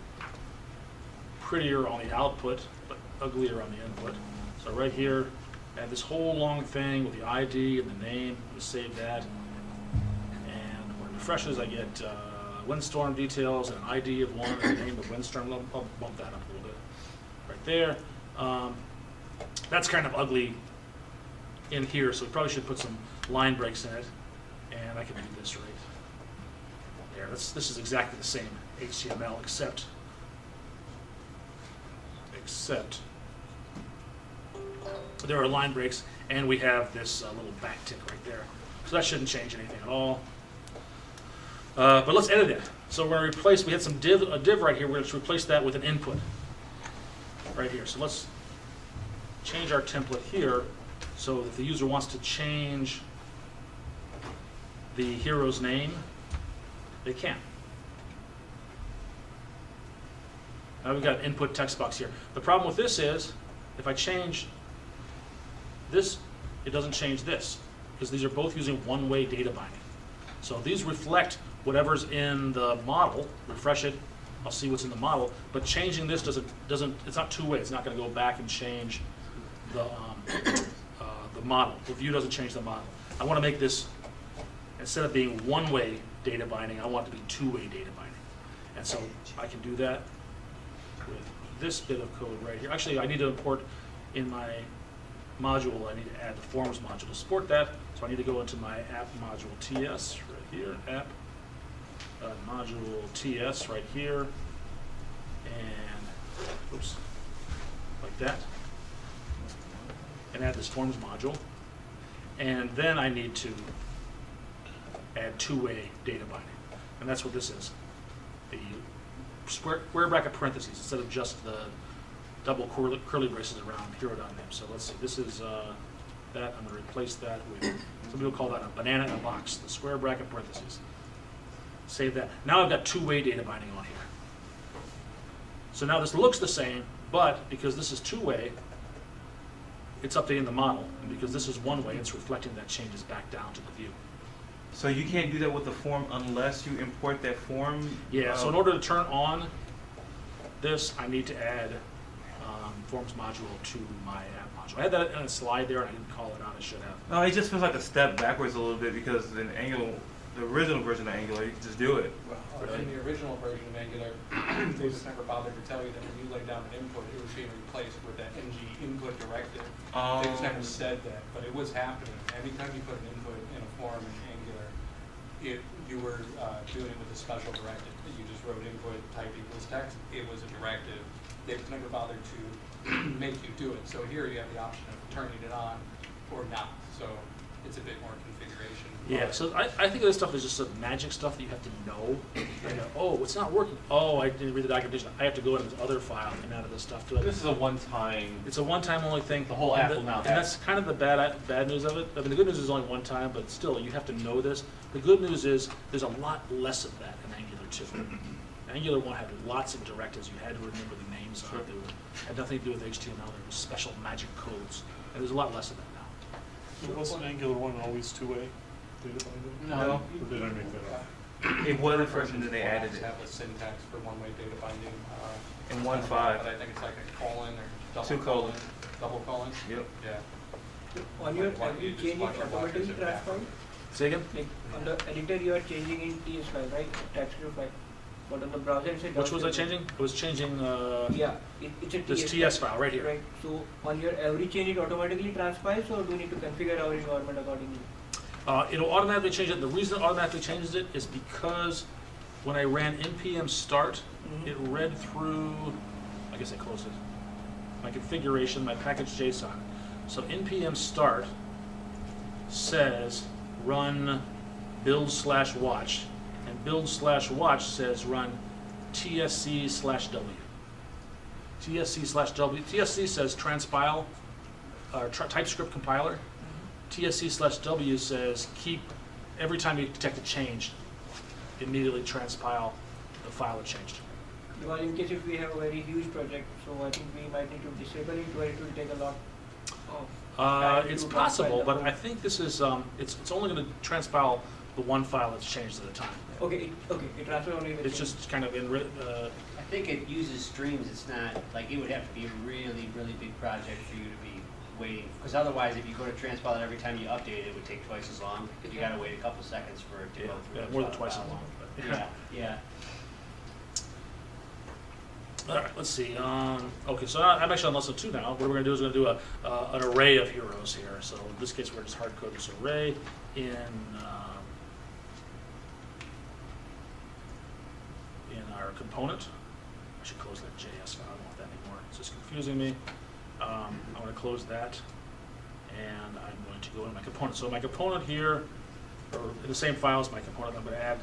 prettier on the output, but uglier on the input. So right here, add this whole long thing with the ID and the name. Just save that. And when it refreshes, I get Windstorm details and an ID of 1 and the name of Windstorm. I'll bump that up a little bit right there. That's kind of ugly in here, so we probably should put some line breaks in it. And I can do this right there. This is exactly the same HTML except there are line breaks, and we have this little backtick right there. So that shouldn't change anything at all. But let's edit it. So we're going to replace, we had a div right here, we're going to replace that with an input right here. So let's change our template here so that if the user wants to change the hero's name, they can. Now we've got an input text box here. The problem with this is, if I change this, it doesn't change this, because these are both using one-way data binding. So these reflect whatever's in the model, refresh it, I'll see what's in the model, but changing this doesn't it's not two-way, it's not gonna go back and change the model. The view doesn't change the model. I wanna make this, instead of being one-way data binding, I want it to be two-way data binding. And so I can do that with this bit of code right here. Actually, I need to import in my module, I need to add the forms module to support that. So I need to go into my app module TS right here, app module TS right here, and oops, like that, and add this forms module. And then I need to add two-way data binding, and that's what this is. The square bracket parentheses instead of just the double curly braces around hero.name. So let's see, this is that. I'm going to replace that with, some people call that a banana in a box, the square bracket parentheses. Save that. Now I've got two-way data binding on here. So now this looks the same, but because this is two-way, it's updating the model. And because this is one-way, it's reflecting that changes back down to the view. So you can't do that with the form unless you import that form? Yeah, so in order to turn on this, I need to add forms module to my app module. I had that in a slide there, and I didn't call it out. I should have. No, it just feels like a step backwards a little bit because in Angular, the original version of Angular, you can just do it. Well, in the original version of Angular, they just never bothered to tell you that when you laid down an input, it was being replaced with that ng input directive. They just never said that, but it was happening. Anytime you put an input in a form in Angular, you were doing it with a special directive. You just wrote input type equals text. It was a directive. They've never bothered to make you do it. So here you have the option of turning it on or not. So it's a bit more configuration. Yeah, so I think of this stuff as just some magic stuff that you have to know. You know, oh, it's not working. Oh, I didn't read the documentation. I have to go into this other file and add this stuff to it. This is a one-time. It's a one-time only thing. The whole app will now have. And that's kind of the bad news of it. I mean, the good news is only one time, but still, you have to know this. The good news is there's a lot less of that in Angular 2. Angular 1 had lots of directives. You had to remember the names of it. They had nothing to do with HTML. There was special magic codes. And there's a lot less of that now. So wasn't Angular 1 always two-way data binding? No. Or did I make that up? It wasn't first, and then they added it. Have a syntax for one-way data binding. In 1.5. But I think it's like a colon or double Two colon. Double colon? Yep. Yeah. On your, have you changed it automatically transform? Say again? Like on the editor you are changing in TS file, right? TypeScript file. But on the browser it's a Which was I JavaScript. changing? I was changing Yeah, it's a this TS file right here. Right. So on your every change it automatically transpiles, or do we need to configure our environment accordingly? It'll automatically change it. The reason it automatically changes it is because when I ran npm start, it read through, I guess I closed it, my configuration, my package JSON. So npm start says run build/watch, and build/watch says run tsc/w. tsc/w. tsc says transpile, or TypeScript compiler. tsc/w says keep, every time you detect a change, immediately transpile the file that changed. Because in case if we have a very huge project, so I think we might need to disable it, where it will take a lot of time It's to possible, transpile the but code. I think this is it's only going to transpile the one file that's changed at a time. Okay, it transfers only the It's change. just kind of in. I think it uses streams. It's not, like, it would have to be a really, really big project for you to be waiting. Because otherwise, if you go to transpile it every time you update it, it would take twice as long. Because you got to wait a couple seconds for it to go through. Yeah, more than twice as long. But Yeah. All right, let's see. Okay, so I'm actually on lesson 2 now. What we're going to do is we're going to do an array of heroes here. So in this case, we're just hard code this array in our component. I should close that JS file. I don't want that anymore. It's just confusing me. I'm going to close that, and I'm going to go into my component. So my component here, or in the same file as my component, I'm going to add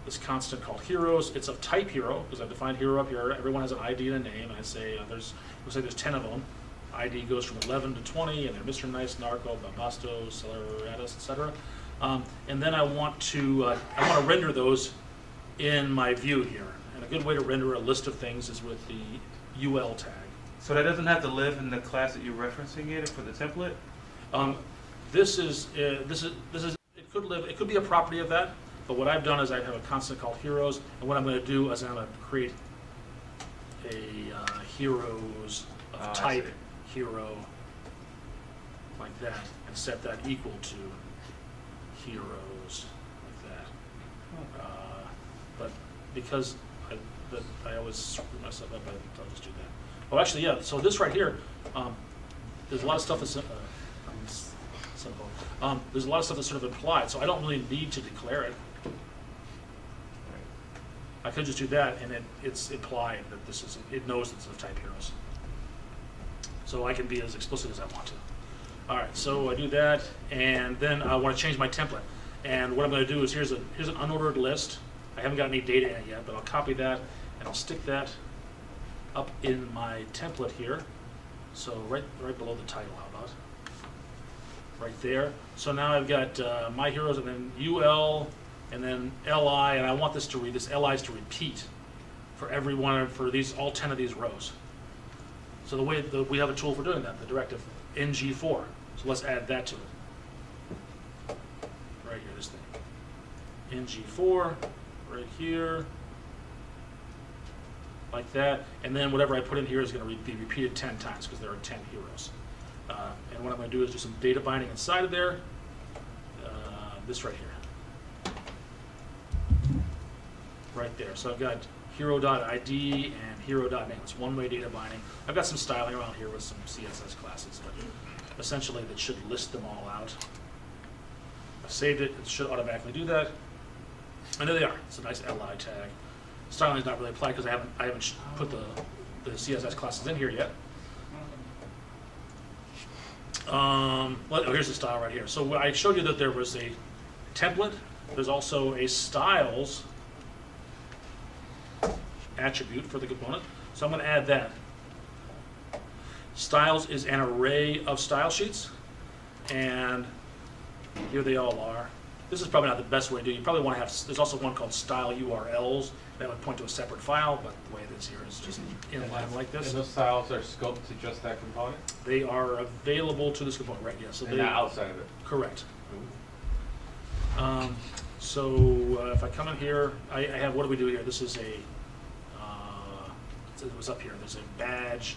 this constant called heroes. It's of type hero, because I've defined hero up here. Everyone has an ID and a name, and I say there's 10 of them. ID goes from 11 to 20, and they're Mr. Nice, Narco, Bambasto, Celeratus, etc. And then I want to render those in my view here. And a good way to render a list of things is with the UL tag. So that doesn't have to live in the class that you're referencing it for the template? This is it could live, it could be a property of that, but what I've done is I have a constant called heroes, and what I'm going to do is I'm going to create a heroes of type hero like that, and set that equal to heroes like that. But because I always screw myself up, I'll just do that. Oh, actually, yeah. So this right here, there's a lot of stuff that's simple. There's a lot of stuff that's sort of implied, so I don't really need to declare it. I could just do that, and it's implied that this is, it knows it's of type heroes. So I can be as explicit as I want to. All right, so I do that, and then I want to change my template. And what I'm going to do is here's an unordered list. I haven't got any data in it yet, but I'll copy that, and I'll stick that up in my template here. So right below the title, how about? Right there. So now I've got my heroes, and then UL, and then LI, and I want this LI is to repeat for every one, for all 10 of these rows. So we have a tool for doing that, the directive ng4. So let's add that to it. Right here, this thing. ng4, right here, like that. And then whatever I put in here is going to be repeated 10 times because there are 10 heroes. And what I'm going to do is do some data binding inside of there. This right here. Right there. So I've got hero.id and hero.name. It's one-way data binding. I've got some styling around here with some CSS classes, but essentially that should list them all out. I saved it. It should automatically do that. And there they are. It's a nice li tag. Styling is not really applied because I haven't put the CSS classes in here yet. Here's the style right here. So I showed you that there was a template. There's also a styles attribute for the component. So I'm going to add that. Styles is an array of style sheets, and here they all are. This is probably not the best way to do it. You probably want to have, there's also one called style URLs that would point to a separate file, but the way it is here is just in line like this. And those styles are scoped to just that component? They are available to this component, right? Yeah. So they're not outside of it? Correct. So if I come in here, I have, what do we do here? This is it was up here. There's a badge,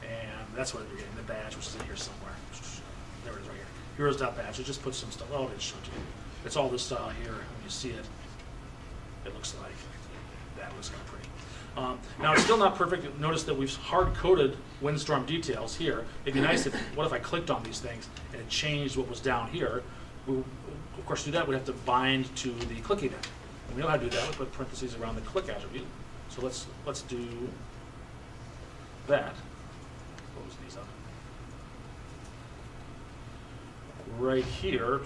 and that's what you're getting, the badge, which is in here somewhere. There it is right here. Heroes.badge. It just puts some stuff. Oh, it showed you. It's all this style here. When you see it, it looks like that. Looks kind of pretty. Now, it's still not perfect. Notice that we've hard-coded windstorm details here. It'd be nice if, what if I clicked on these things and it changed what was down here? Of course, to do that, we'd have to bind to the click event. And we know how to do that. We put parentheses around the click attribute. So let's do that. Close these up. Right here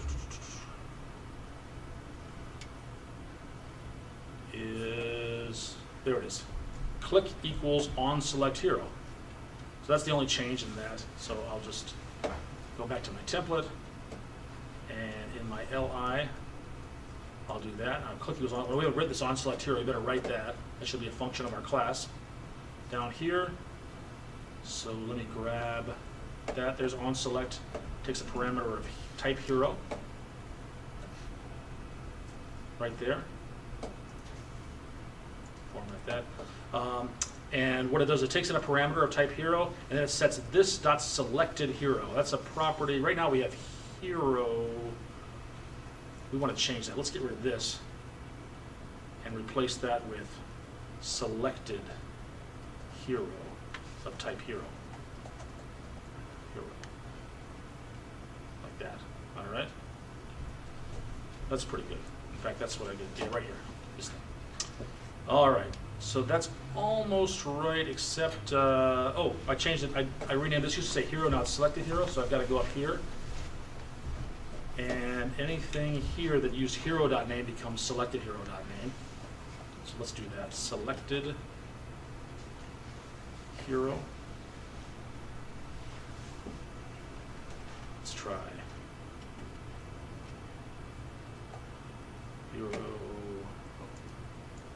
is, there it is. Click equals on select hero. So that's the only change in that. So I'll just go back to my template, and in my LI, I'll do that. I'll click equals on. Well, we haven't written this on select hero. You better write that. That should be a function of our class. Down here. So let me grab that. There's on select. Takes a parameter of type hero. Right there. Format that. And what it does, it takes in a parameter of type hero, and then it sets this dot selected hero. That's a property. Right now we have hero. We want to change that. Let's get rid of this and replace that with selected hero of type hero. Hero. Like that. All right. That's pretty good. In fact, that's what I did. Yeah, right here. This thing. All right. So that's almost right, except, oh, I changed it. I renamed this. Used to say hero, not selected hero, so I've got to go up here. And anything here that used hero.name becomes selected hero.name. So let's do that. Selected hero. Let's try. Hero.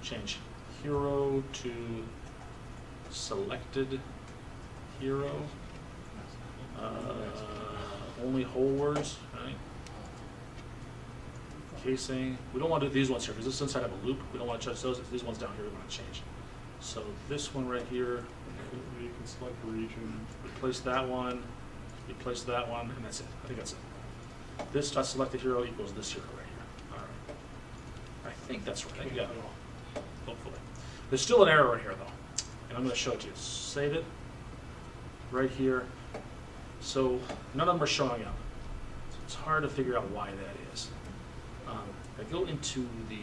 Change hero to selected hero. Only whole words, right? Casing. We don't want to do these ones here because this is inside of a loop. We don't want to change those. These ones down here we want to change. So this one right here, You can select a region. replace that one, replace that one, and that's it. I think that's it. This dot selected hero equals this hero right here. All right. I think that's right. Yeah. Hopefully. There's still an error right here though, and I'm going to show it to you. Save it. Right here. So none of them are showing up. It's hard to figure out why that is. I go into the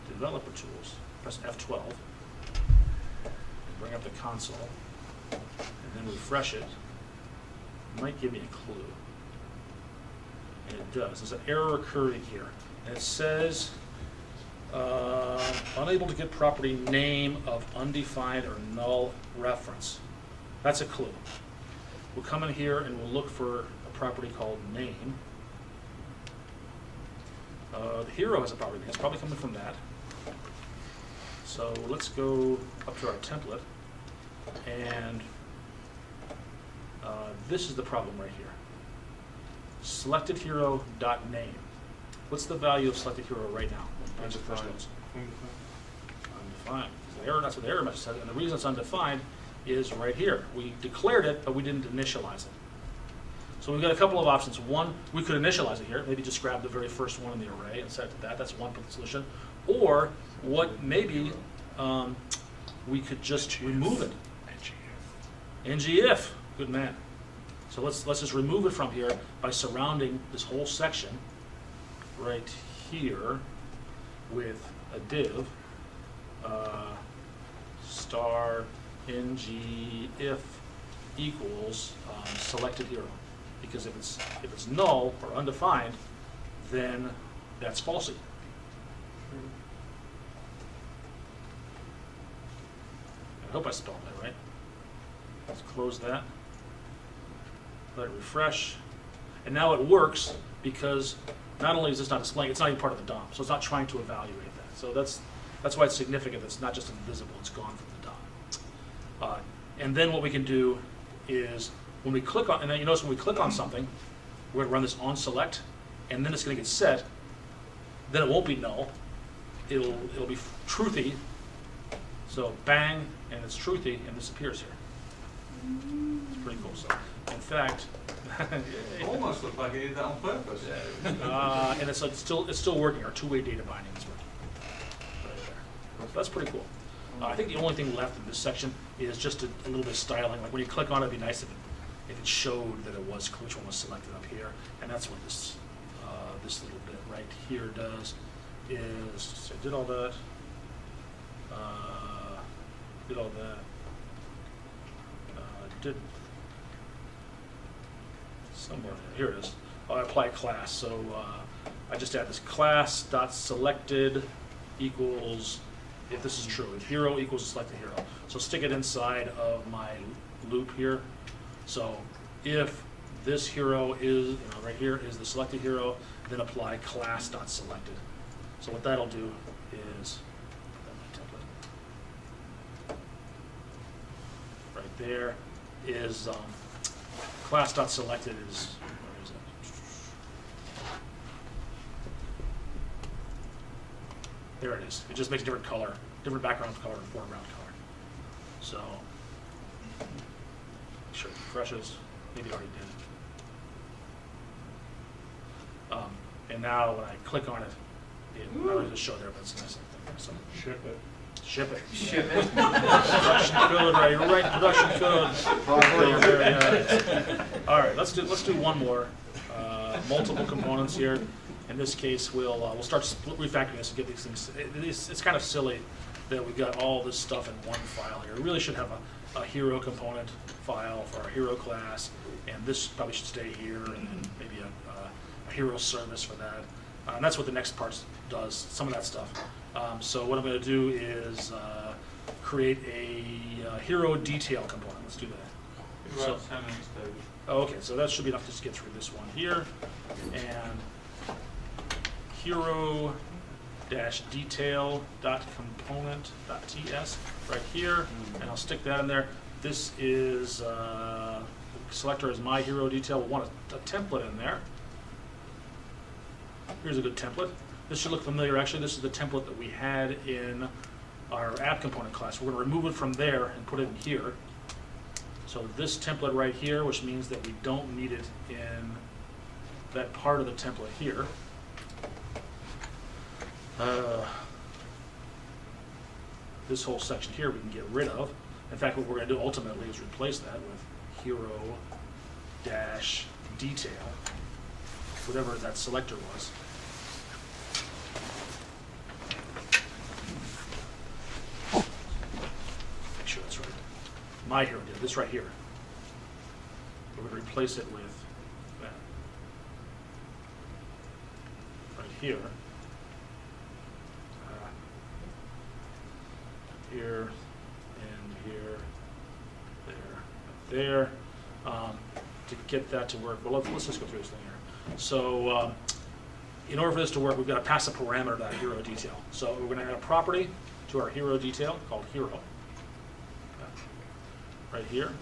developer tools, press F12, bring up the console, and then refresh it. It might give me a clue. And it does. There's an error occurring here. And it says, unable to get property name of undefined or null reference. That's a clue. We'll come in here and we'll look for a property called name. The hero has a property name. It's probably coming from that. So let's go up to our template. And this is the problem right here. Selected hero dot name. What's the value of selected hero right now? Undefined. Undefined. The error, that's what the error message says. And the reason it's undefined is right here. We declared it, but we didn't initialize it. So we've got a couple of options. One, we could initialize it here. Maybe just grab the very first one in the array and set it to that. That's one solution. Or what maybe we could just remove it. ngIf. Good man. So let's just remove it from here by surrounding this whole section right here with a div star ngIf equals selected hero. Because if it's null or undefined, then that's falsy. I hope I spelled that right. Let's close that. Let it refresh. And now it works because not only is this not displaying, it's not even part of the DOM, so it's not trying to evaluate that. So that's why it's significant. It's not just invisible, it's gone from the DOM. And then what we can do is when we click on, and then you notice when we click on something, we're going to run this on select, and then it's going to get set. Then it won't be null. It'll be truthy. So bang, and it's truthy, and this appears here. It's pretty cool. So in fact, Almost looked like he did that on purpose. and it's still working. Our two-way data binding is working. Right there. So that's pretty cool. I think the only thing left in this section is just a little bit of styling. Like when you click on it, it'd be nice if it showed that it was which one was selected up here, and that's what this this little bit right here does. Is so I did all that, did somewhere here it is. Oh, I apply a class, so I just add this class dot selected equals. If this is true, if hero equals selected hero. So stick it inside of my loop here. So if this hero is, right here is the selected hero, then apply class.selected. So what that'll do is, my template, right there is class.selected is, where is it? There it is. It just makes a different color, different background color and foreground color. So, make sure it refreshes. Maybe it already did. And now when I click on it, not only does it show there, but it's a nice thing. So, Ship it. ship it. Ship it. Production code, right? You're right. Production code. There. All right. Let's do one more. Multiple components here. In this case, we'll start refactoring this and get these things. It's kind of silly that we got all this stuff in one file here. We really should have a hero component file for our hero class, and this probably should stay here, and then maybe a hero service for that. And that's what the next part does, some of that stuff. So what I'm going to do is create a hero detail component. Let's do that. So, okay, so that should be enough to just get through this one here. And hero hero-detail.component.ts right here, and I'll stick that in there. This is, the selector is my hero detail. We'll want a template in there. Here's a good template. This should look familiar. Actually, this is the template that we had in our app component class. We're going to remove it from there and put it in here. So this template right here, which means that we don't need it in that part of the template here. This whole section here we can get rid of. In fact, what we're going to do ultimately is replace that with hero-detail, whatever that selector was. Make sure that's right. My hero did this right here. We're going to replace it with that right here. Here and here, there. To get that to work, well, let's just go through this thing here. So, in order for this to work, we've got to pass a parameter to that hero detail. So we're going to add a property to our hero detail called hero. Right here.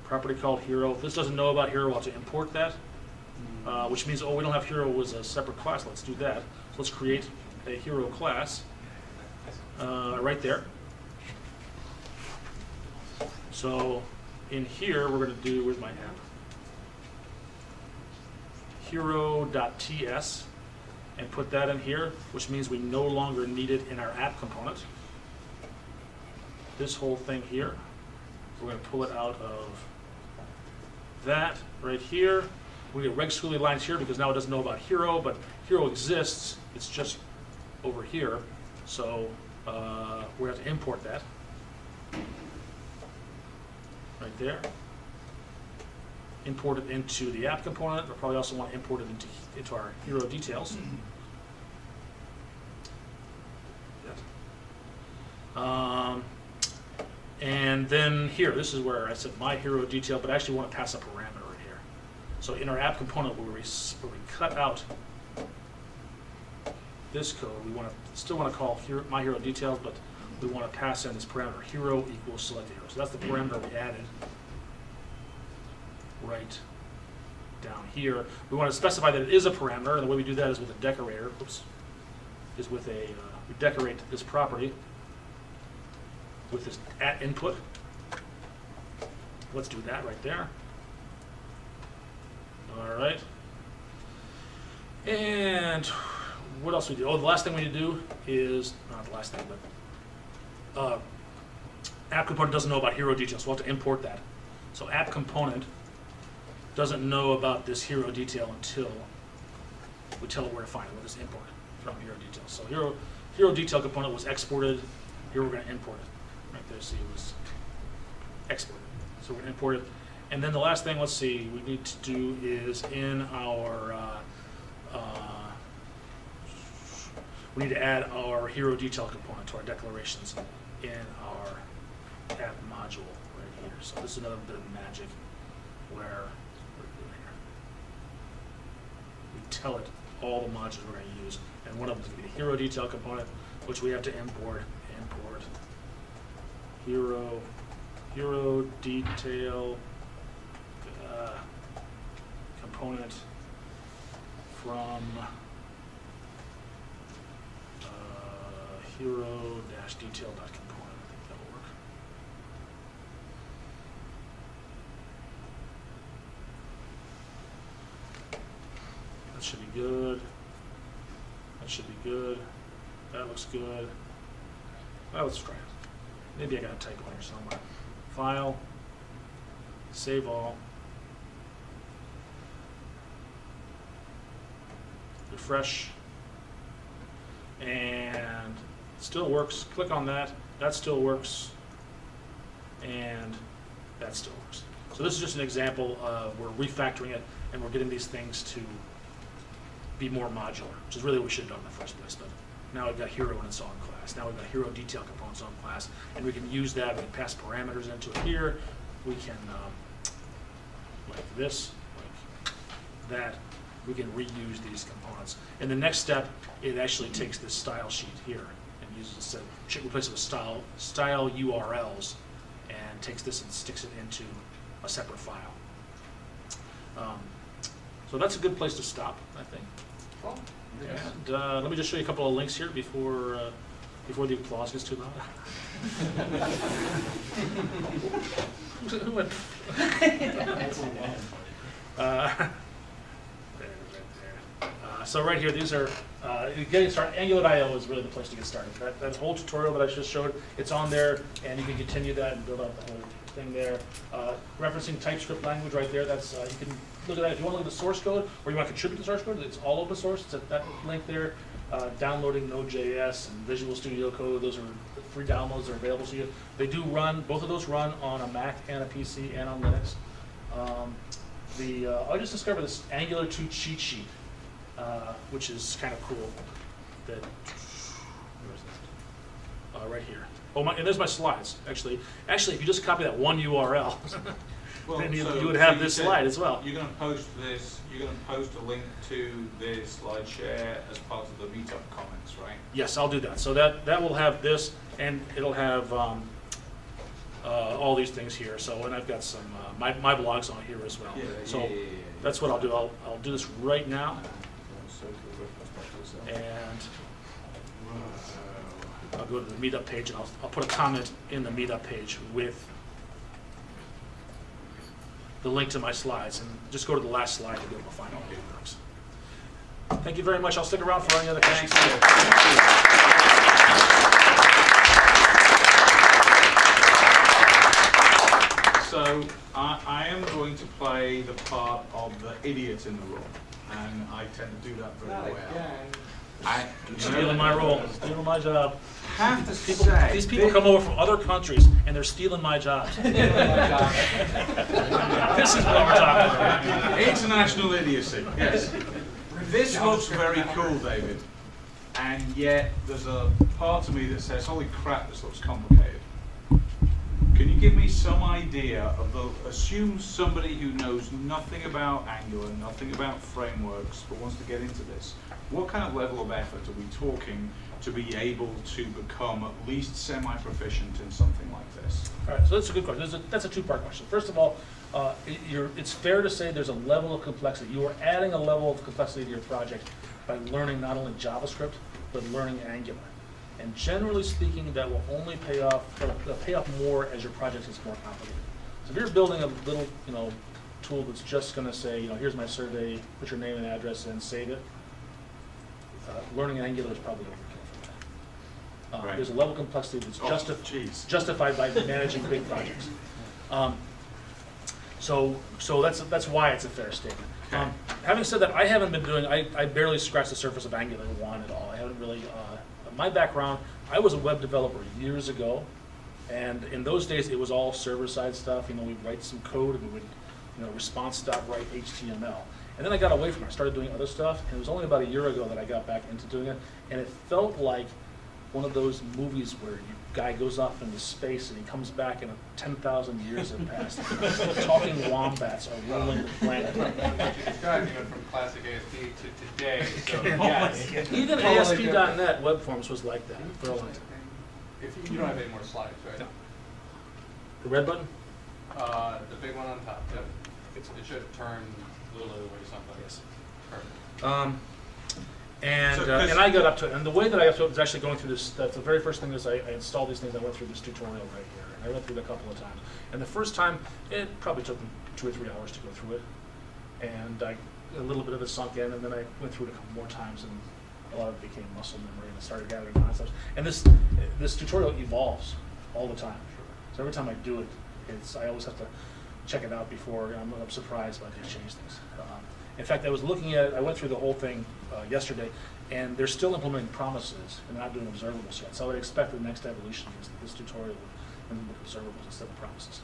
Property called hero. If this doesn't know about hero, we'll have to import that, which means, oh, we don't have hero as a separate class. Let's do that. So let's create a hero class right there. So in here, we're going to do, where's my app? Hero.ts, and put that in here, which means we no longer need it in our app component. This whole thing here, we're going to pull it out of that right here. We get reg squiggly lines here because now it doesn't know about hero, but hero exists. It's just over here. So we have to import that right there. Import it into the app component. We'll probably also want to import it into our hero details. And then here, this is where I said my hero detail, but I actually want to pass a parameter in here. So in our app component, where we cut out this code, we still want to call my hero details, but we want to pass in this parameter, hero equals select hero. So that's the parameter we added right down here. We want to specify that it is a parameter, and the way we do that is with a decorator. We decorate this property with this at input. Let's do that right there. All right. And what else we do? Oh, the last thing we need to do is, not the last thing, but app component doesn't know about hero details, so we'll have to import that. So app component doesn't know about this hero detail until we tell it where to find it. We'll just import it from hero details. So hero detail component was exported. Here we're going to import it. Right there, see, it was exported. So we're going to import it. And then the last thing, let's see, we need to do is in our, we need to add our hero detail component to our declarations in our app module right here. So this is another bit of magic where we're doing here. We tell it all the modules we're going to use, and one of them is going to be the hero detail component, which we have to import hero detail component from hero-detail.component. I think that'll work. That should be good. That should be good. That looks good. Well, let's try it. Maybe I got a typo here somewhere. File, save all, refresh, and it still works. Click on that. That still works, and that still works. So this is just an example of we're refactoring it, and we're getting these things to be more modular, which is really what we should have done in the first place. But now we've got hero in its own class. Now we've got hero detail components own class, and we can use that. We can pass parameters into it here. We can, like this, like that, we can reuse these components. In the next step, it actually takes this style sheet here and uses it, replaces it with style URLs, and takes this and sticks it into a separate file. So that's a good place to stop, I think. Cool. And let me just show you a couple of links here before the applause gets too loud. Who went? So right here, these are getting started. Angular.io is really the place to get started. That whole tutorial that I just showed, it's on there, and you can continue that and build out the whole thing there. Referencing TypeScript language right there. That's you can look at that if you want to look at the source code or you want to contribute to the source code. It's all open source. It's at that link there. Downloading Node.js and Visual Studio Code. Those are free downloads. They're available to you. They do run. Both of those run on a Mac and a PC and on Linux. I just discovered this Angular 2 cheat sheet, which is kind of cool. That where is that? Right here. Oh, and there's my slides. Actually, if you just copy that one URL, then you would have this slide as well. You're going to post this. You're going to post a link to this slide share as part of the Meetup comments, right? Yes, I'll do that. So that will have this, and it'll have all these things here. So, and I've got some my blogs on here as well. So that's what I'll do. I'll do this right now, and I'll go to the Meetup page, and I'll put a comment in the Meetup page with the link to my slides, and just go to the last slide to be able to find all the links. Thank you very much. I'll stick around for any other questions. So I am going to play the part of the idiot in the room, and I tend to do that very well. Stealing my role, stealing my job. Have to say, these people come over from other countries and they're stealing my jobs. This is what we're talking about. International idiocy, yes. This looks very cool, David, and yet there's a part of me that says, holy crap, this looks complicated. Can you give me some idea of assume somebody who knows nothing about Angular, nothing about frameworks, but wants to get into this. What kind of level of effort are we talking to be able to become at least semi-proficient in something like this? All right, so that's a good question. That's a two-part question. First of all, it's fair to say there's a level of complexity. You are adding a level of complexity to your project by learning not only JavaScript, but learning Angular. And generally speaking, that will only pay off more as your project gets more complicated. So if you're building a little, tool that's just going to say, here's my survey, put your name and address in, save it. Learning Angular is probably overkill for that. Right. There's a level of complexity that's justified by managing big projects. So that's why it's a fair statement. Okay. Having said that, I haven't been doing. I barely scratched the surface of Angular 1 at all. I haven't really. My background, I was a web developer years ago, and in those days it was all server-side stuff. We'd write some code and we would, response.write HTML. And then I got away from it. I started doing other stuff, and it was only about a year ago that I got back into doing it, and it felt like one of those movies where guy goes off into space and he comes back and 10,000 years have passed. Talking wombats are ruling the planet. Describing it from classic ASP to today, so yes. Even ASP.NET web forms was like that for a long time. If you don't have any more slides, right? No. The red button? The big one on top, yep. It should turn a little way something. Yes. Perfect. And I got up to it, and the way that I got to it was actually going through this. That's the very first thing is I installed these things. I went through this tutorial right here, and I went through it a couple of times. And the first time, it probably took me 2 or 3 hours to go through it, and a little bit of it sunk in, and then I went through it a couple more times, and a lot of it became muscle memory, and I started gathering concepts. And this tutorial evolves all the time. So every time I do it, I always have to check it out before I'm surprised by these change things. In fact, I was looking at it, I went through the whole thing yesterday, and they're still implementing promises and not doing observables yet. So I would expect the next evolution is that this tutorial would implement observables instead of promises.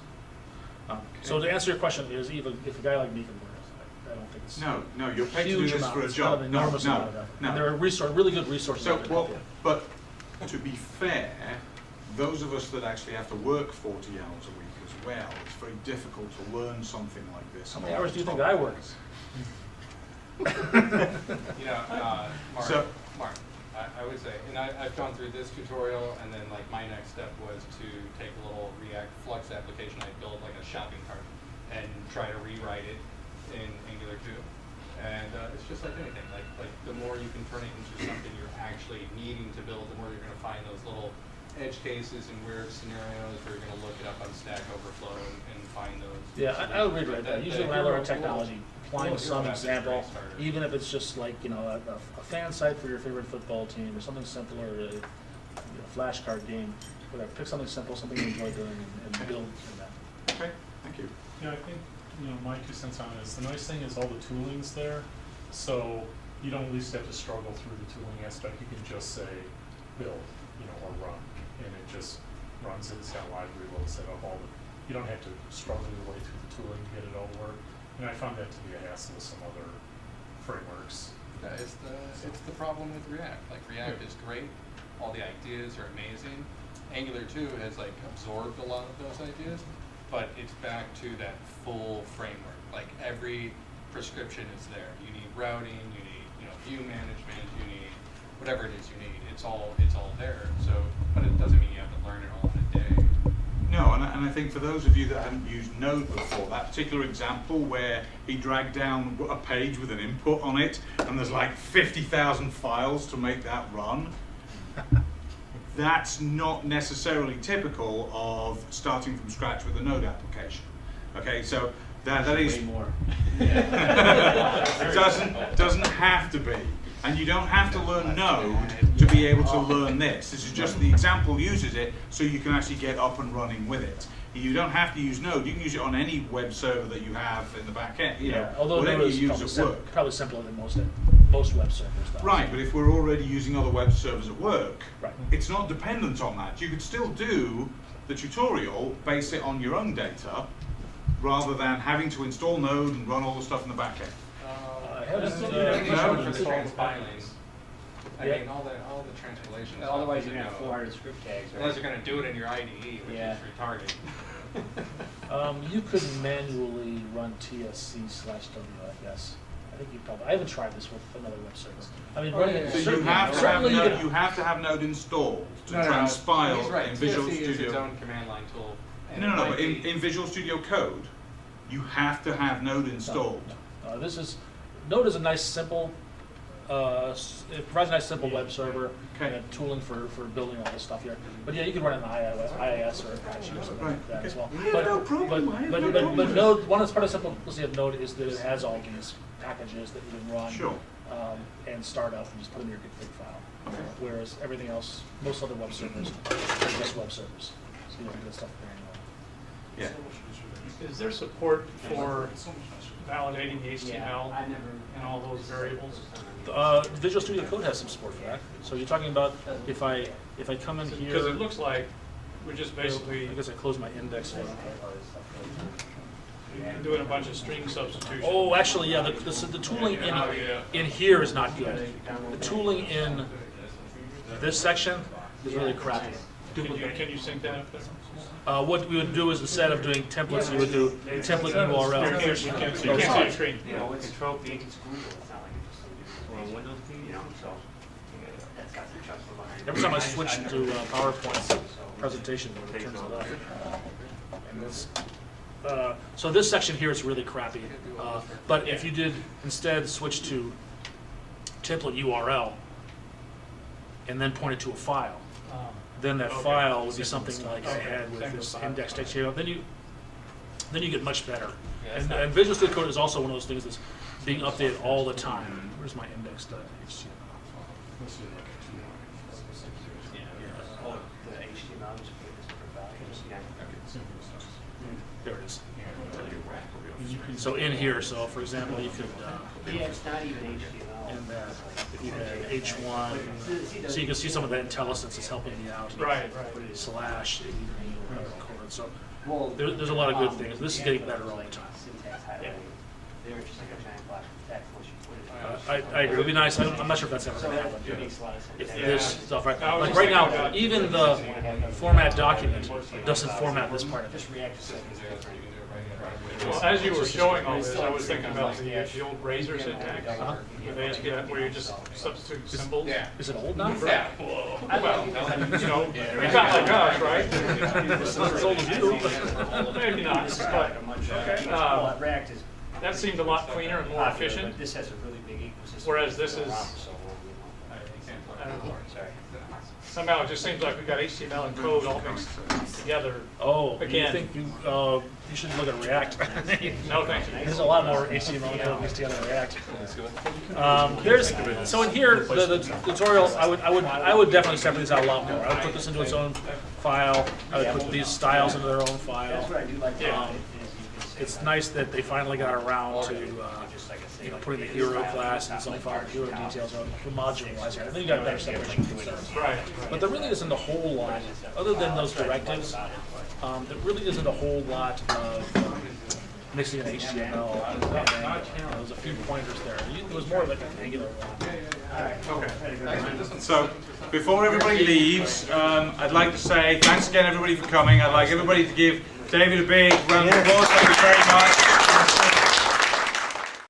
So to answer your question, is even if a guy like me can learn it, I don't think it's No, you're paid to do huge this amount. for a It's job. not an enormous amount of effort. And there are really good resources out there. But to be fair, those of us that actually have to work 40 hours a week as well, it's very difficult to learn something like this. How many hours do you think I work? You know, Mark, So- Mark, I would say, and I've gone through this tutorial, and then like my next step was to take a little React Flux application I built, like a shopping cart, and try to rewrite it in Angular 2. And it's just like anything, like the more you can turn it into something you're actually needing to build, the more you're going to find those little edge cases and weird scenarios where you're going to look it up on Stack Overflow and find those. Yeah, I would agree with that. Usually when I learn technology, applying little some hero map is a example, great starter. even if it's just like, you know, a fan site for your favorite football team or something simpler, a flashcard game, whatever. Pick something simple, something you enjoy doing, and build from that. Okay, thank you. Yeah, I think, my 2 cents on it is the nice thing is all the tooling's there, so you don't at least have to struggle through the tooling aspect. You can just say build, or run, and it just runs it. It's got library load set up. You don't have to struggle your way through the tooling to get it all to work. And I found that to be a hassle with some other frameworks. Yeah, it's the problem with React. Like React is great, all the ideas are amazing. Angular 2 has like absorbed a lot of those ideas, but it's back to that full framework. Like every prescription is there. You need routing, you need view management, you need whatever it is you need. It's all there. So, but it doesn't mean you have to learn it all in a day. No, and I think for those of you that haven't used Node before, that particular example where he dragged down a page with an input on it, and there's like 50,000 files to make that run, that's not necessarily typical of starting from scratch with a Node application. Okay, so that is Way more. it doesn't have to be. And you don't have to learn Node to be able to learn this. This is just the example uses it so you can actually get up and running with it. You don't have to use Node. You can use it on any web server that you have in the back end. Although whatever Node you is use at work. probably simpler than most web servers. Though. Right, but if we're already using other web servers at work, Right. it's not dependent on that. You could still do the tutorial, base it on your own data, rather than having to install Node and run all the stuff in the back end. I haven't, For the transpiling, I Yeah. mean, all the transpilation. Otherwise, you're gonna have 400 script tags, right? Unless you're going to do it in your IDE, which Yeah. is retarded. You could manually run TSC/W, I guess. I think you probably. I haven't tried this with another web service. I mean, running it. So you certainly- have to have certainly Node, could- you have to have Node installed to He's transpile right. in Visual TSC is its Studio. own command line tool. and No, it but might be- in Visual Studio Code, you have to have Node installed. Node is a nice simple. It provides a nice simple web server Okay. and tooling for building all this stuff here. But yeah, you can run it in IIS or Apache or something like that as well. Yeah, no problem. I have no problem. But Node, one part of the simplicity of Node is that it has all these packages that you can run Sure. and start up and just put in your config file. Whereas everything else, most other web servers are just web servers. So you don't do that stuff very well. Yeah. Is there support for validating the HTML I never. and all those variables? Visual Studio Code has some support for that. So you're talking about if I come in here. Because it looks like we're just I basically guess I close my index here. doing a bunch of string substitution. Oh, actually, yeah, the tooling in here is not good. The tooling in this section is really crappy. Can you sync that up there? What we would do is instead of doing templates, you would do template URL. You can't see the screen. You know, it's Control V, it's Google, it's not like it's just a Windows thing, so that's got some trust behind it. Every time I switch to PowerPoint presentation, it turns it off. And this, so this section here is really crappy. But if you did instead switch to template URL and then point it to a file, then that file would be something like I had with this index text here. Then you get much better. And Visual Studio Code is also one of those things that's being updated all the time. Where's my index.html? Oh, the HTML, just put this different values, There it is. So in here, so for example, you could, Yeah, it's not even HTML. in that, if you had H1, so you can see some of that IntelliSense is helping me out. Right. Slash, so Well, there's a lot of good things. This is getting better all the time. syntax highlighting. there, it's just like a giant black text once you put it in. I agree. It would be nice. I'm not sure if that's ever So going to that happen. makes a lot of sense. If Yeah. this stuff right I was like just right thinking now, about- even the format document doesn't format this part of it. Just React to settings. Well, as you were showing all this, I was thinking about the old Razor syntax, where they ask you that, where you just substitute symbols. Yeah. Is it old now? Yeah. Well, you know, it's not like us, right? It's not as old as you. Maybe not, but, okay. Well, React is. That seemed a lot cleaner and more popular, efficient. but this has a really big ecosystem. Whereas this It's been is- around for so long, I don't know. Sorry. Somehow it just seems like we've got HTML and code all mixed together. Oh, Again. you think you should look at React. No, thank you. There's a lot more HTML code mixed together in React. So in here, the tutorial, I would definitely separate these out a lot more. I would put this into its own file. I would put these styles into their own file. That's what I do like about it, is you can say, It's like, nice that they finally got around to just like a putting the hero class in its own file, hero details, or modularize it. I think you got a better separation of concerns. Right. But there really isn't a whole lot, other than those directives, there really isn't a whole lot of mixing in HTML. There's a few pointers there. There was more of like an Angular one. Okay. So, before everybody leaves, I'd like to say thanks again everybody for coming. I'd like everybody to give David a big round of applause. Thank you very much.